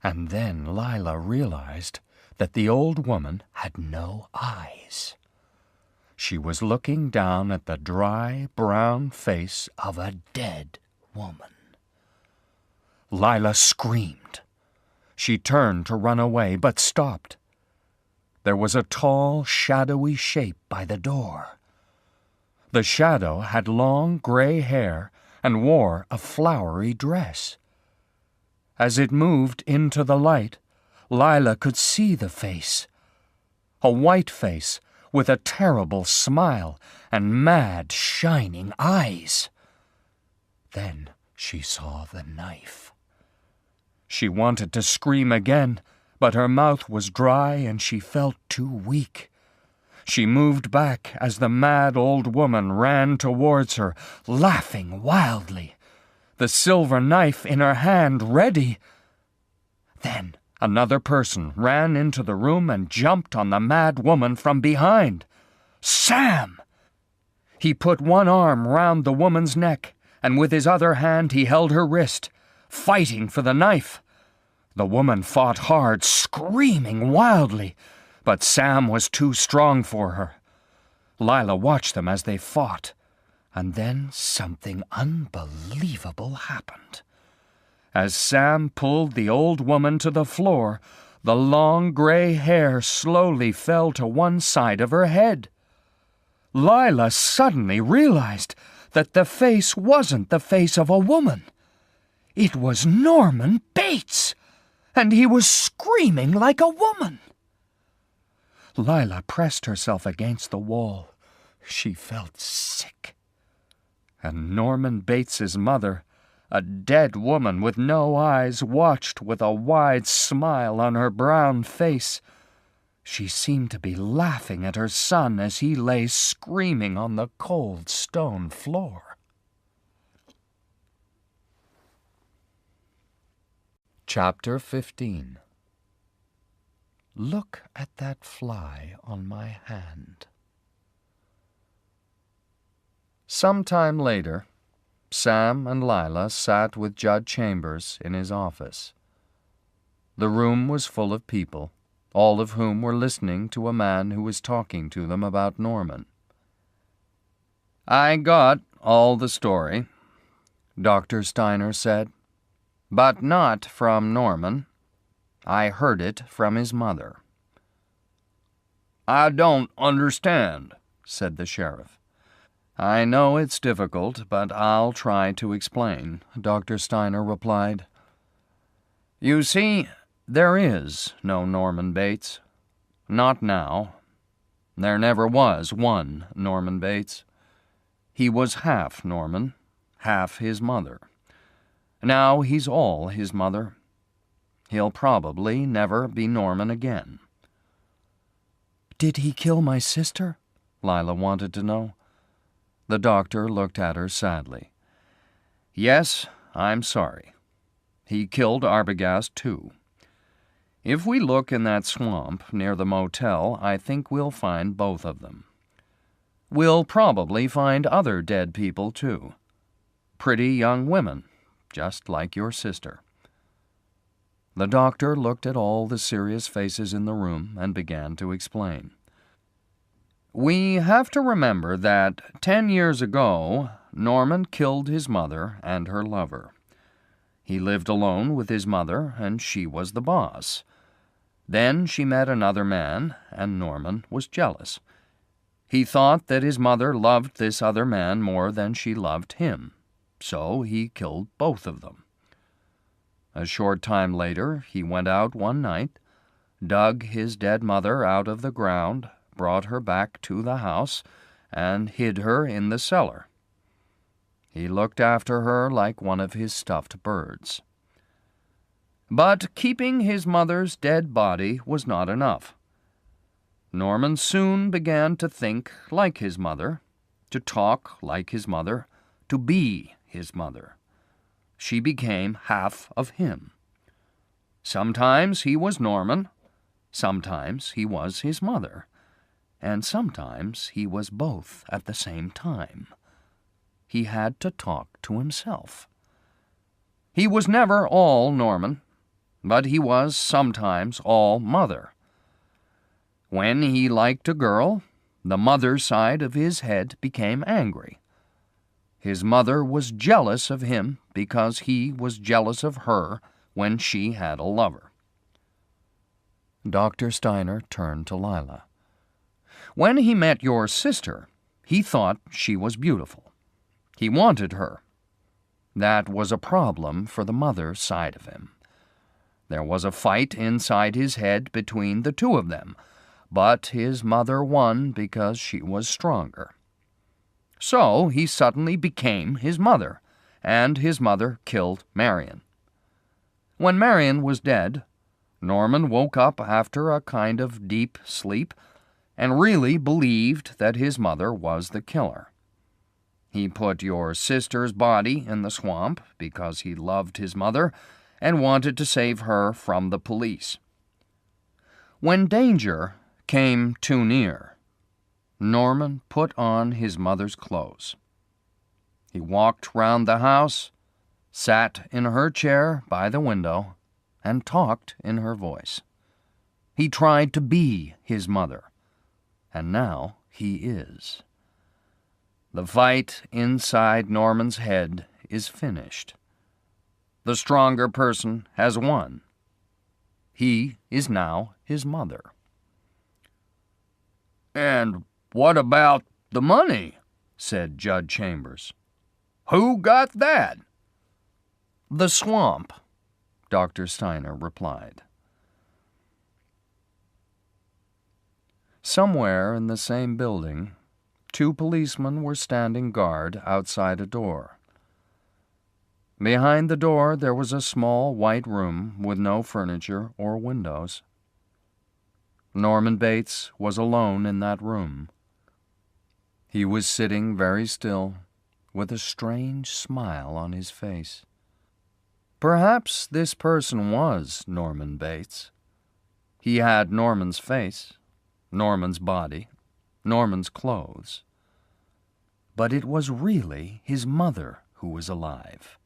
And then Lila realized that the old woman had no eyes. She was looking down at the dry, brown face of a dead woman. Lila screamed. She turned to run away, but stopped. There was a tall, shadowy shape by the door. The shadow had long gray hair and wore a flowery dress. As it moved into the light, Lila could see the face. A white face with a terrible smile and mad, shining eyes. Then she saw the knife. She wanted to scream again, but her mouth was dry and she felt too weak. She moved back as the mad old woman ran towards her, laughing wildly, the silver knife in her hand ready. Then another person ran into the room and jumped on the mad woman from behind. Sam! He put one arm round the woman's neck, and with his other hand he held her wrist, fighting for the knife. The woman fought hard, screaming wildly, but Sam was too strong for her. Lila watched them as they fought, and then something unbelievable happened. As Sam pulled the old woman to the floor, the long gray hair slowly fell to one side of her head. Lila suddenly realized that the face wasn't the face of a woman. It was Norman Bates, and he was screaming like a woman. Lila pressed herself against the wall. She felt sick. And Norman Bates's mother, a dead woman with no eyes, watched with a wide smile on her brown face. She seemed to be laughing at her son as he lay screaming on the cold stone floor. Chapter 15. Look at that fly on my hand. Some time later, Sam and Lila sat with Judge Chambers in his office. The room was full of people, all of whom were listening to a man who was talking to them about Norman. "I got all the story," Dr. Steiner said, "but not from Norman. I heard it from his mother." "I don't understand," said the sheriff. "I know it's difficult, but I'll try to explain," Dr. Steiner replied. "You see, there is no Norman Bates. Not now. There never was one Norman Bates. He was half Norman, half his mother. Now he's all his mother. He'll probably never be Norman again." "Did he kill my sister?" Lila wanted to know. The doctor looked at her sadly. "Yes, I'm sorry. He killed Arbogast, too. If we look in that swamp near the motel, I think we'll find both of them. We'll probably find other dead people, too. Pretty young women, just like your sister." The doctor looked at all the serious faces in the room and began to explain. "We have to remember that 10 years ago, Norman killed his mother and her lover. He lived alone with his mother, and she was the boss. Then she met another man, and Norman was jealous. He thought that his mother loved this other man more than she loved him, so he killed both of them. A short time later, he went out one night, dug his dead mother out of the ground, brought her back to the house, and hid her in the cellar. He looked after her like one of his stuffed birds. But keeping his mother's dead body was not enough. Norman soon began to think like his mother, to talk like his mother, to be his mother. She became half of him. Sometimes he was Norman, sometimes he was his mother, and sometimes he was both at the same time. He had to talk to himself. He was never all Norman, but he was sometimes all mother. When he liked a girl, the mother side of his head became angry. His mother was jealous of him because he was jealous of her when she had a lover. Dr. Steiner turned to Lila. When he met your sister, he thought she was beautiful. He wanted her. That was a problem for the mother side of him. There was a fight inside his head between the two of them, but his mother won because she was stronger. So he suddenly became his mother, and his mother killed Marion. When Marion was dead, Norman woke up after a kind of deep sleep and really believed that his mother was the killer. He put your sister's body in the swamp because he loved his mother and wanted to save her from the police. When danger came too near, Norman put on his mother's clothes. He walked round the house, sat in her chair by the window, and talked in her voice. He tried to be his mother, and now he is. The fight inside Norman's head is finished. The stronger person has won. He is now his mother. "And what about the money?" said Judge Chambers. "Who got that?" "The swamp," Dr. Steiner replied. Somewhere in the same building, two policemen were standing guard outside a door. Behind the door there was a small white room with no furniture or windows. Norman Bates was alone in that room. He was sitting very still, with a strange smile on his face. Perhaps this person was Norman Bates. He had Norman's face, Norman's body, Norman's clothes. But it was really his mother who was alive.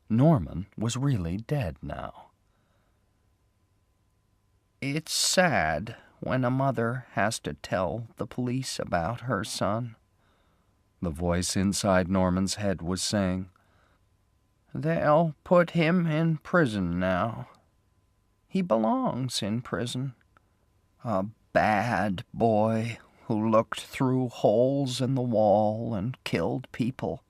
Norman was really dead now. "It's sad when a mother has to tell the police about her son," the voice inside Norman's head was saying. "They'll put him in prison now. He belongs in prison. A bad boy who looked through holes in the wall and killed people.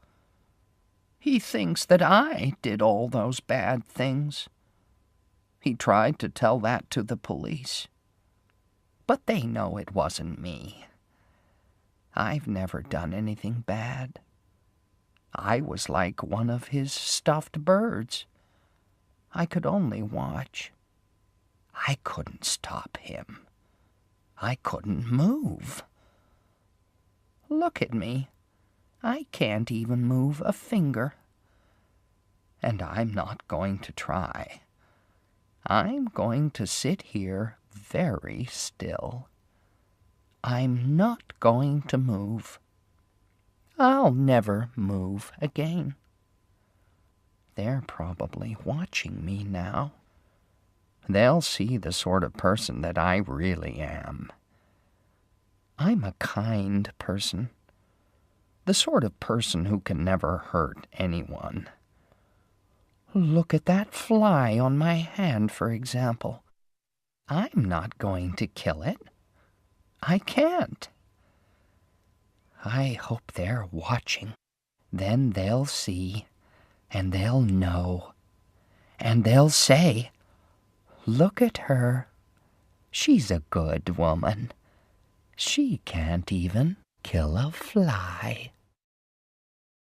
He thinks that I did all those bad things. He tried to tell that to the police. But they know it wasn't me. I've never done anything bad. I was like one of his stuffed birds. I could only watch. I couldn't stop him. I couldn't move. Look at me. I can't even move a finger. And I'm not going to try. I'm going to sit here very still. I'm not going to move. I'll never move again. They're probably watching me now. They'll see the sort of person that I really am. I'm a kind person. The sort of person who can never hurt anyone. Look at that fly on my hand, for example. I'm not going to kill it. I can't. I hope they're watching. Then they'll see, and they'll know, and they'll say, "Look at her. She's a good woman. She can't even kill a fly."